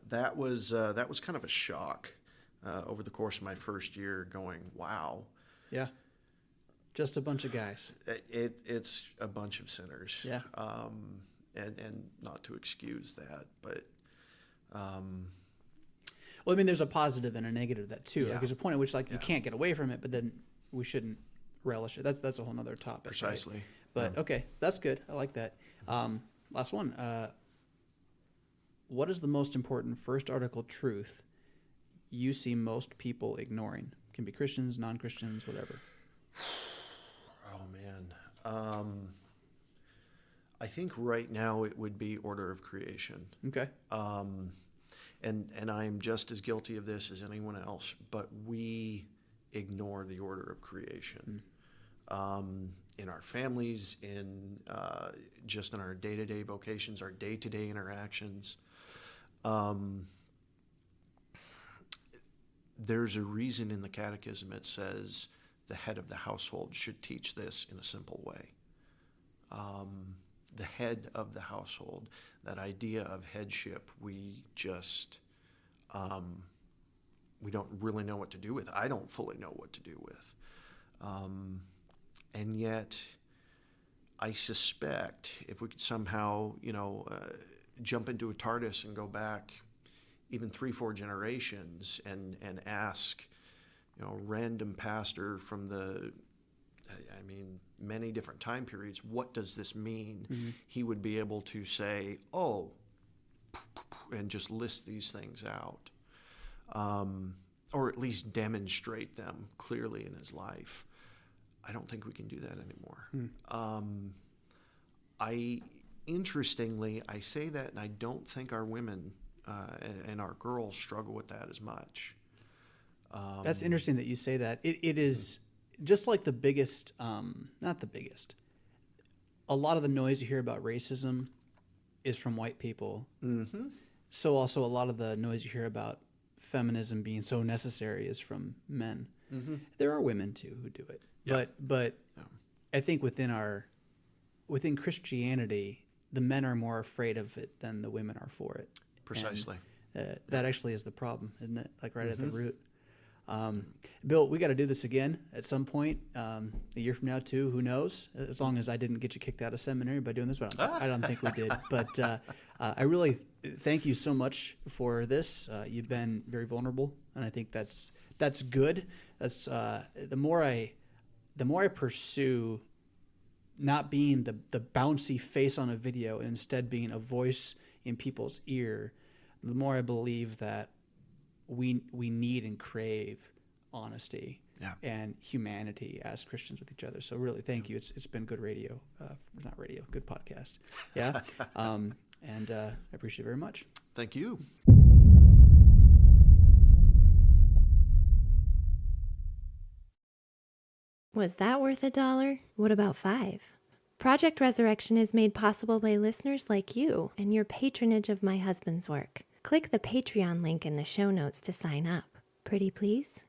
That was kind of a shock over the course of my first year. Going, wow. Yeah. Just a bunch of guys. It's a bunch of sinners. Yeah. And not to excuse that, but. Well, I mean, there's a positive and a negative to that too. Yeah. Like, there's a point at which you can't get away from it, but then we shouldn't relish it. That's a whole nother topic. Precisely. Right? But okay, that's good. I like that. Last one. What is the most important first article truth you see most people ignoring? Can be Christians, non-Christians, whatever. Oh, man. I think right now it would be order of creation. Okay. And I'm just as guilty of this as anyone else, but we ignore the order of creation. In our families, just in our day-to-day vocations, our day-to-day interactions. There's a reason in the Catechism it says the head of the household should teach this in a simple way. The head of the household, that idea of headship, we just, we don't really know what to do with. I don't fully know what to do with. And yet, I suspect if we could somehow, jump into a TARDIS and go back even 3-4 generations and ask, random pastor from many different time periods, what does this mean? Mm-hmm. He would be able to say, oh, and just list these things out. Or at least demonstrate them clearly in his life. I don't think we can do that anymore. Interestingly, I say that, and I don't think our women and our girls struggle with that as much. That's interesting that you say that. It is just like the biggest, not the biggest. A lot of the noise you hear about racism is from white people. Mm-hmm. So also a lot of the noise you hear about feminism being so necessary is from men. Mm-hmm. There are women too who do it. Yeah. But yeah. I think within Christianity, the men are more afraid of it than the women are for it. Precisely. And, that actually is the problem, isn't it? Like right at the root. Bill, we got to do this again at some point, a year from now too. Who knows? As long as I didn't get you kicked out of seminary by doing this, but I don't think we did. But I really thank you so much for this. You've been very vulnerable, and I think that's good. That's the more I pursue not being the bouncy face on a video and instead being a voice in people's ear, the more I believe that we need and crave honesty and humanity as Christians with each other. So really, thank you. It's been good radio, not radio, good podcast. Yeah, and I appreciate it very much. Thank you. Was that worth $1? What about $5? Project Resurrection is made possible by listeners like you and your patronage of my husband's work. Click the Patreon link in the show notes to sign up. Pretty please?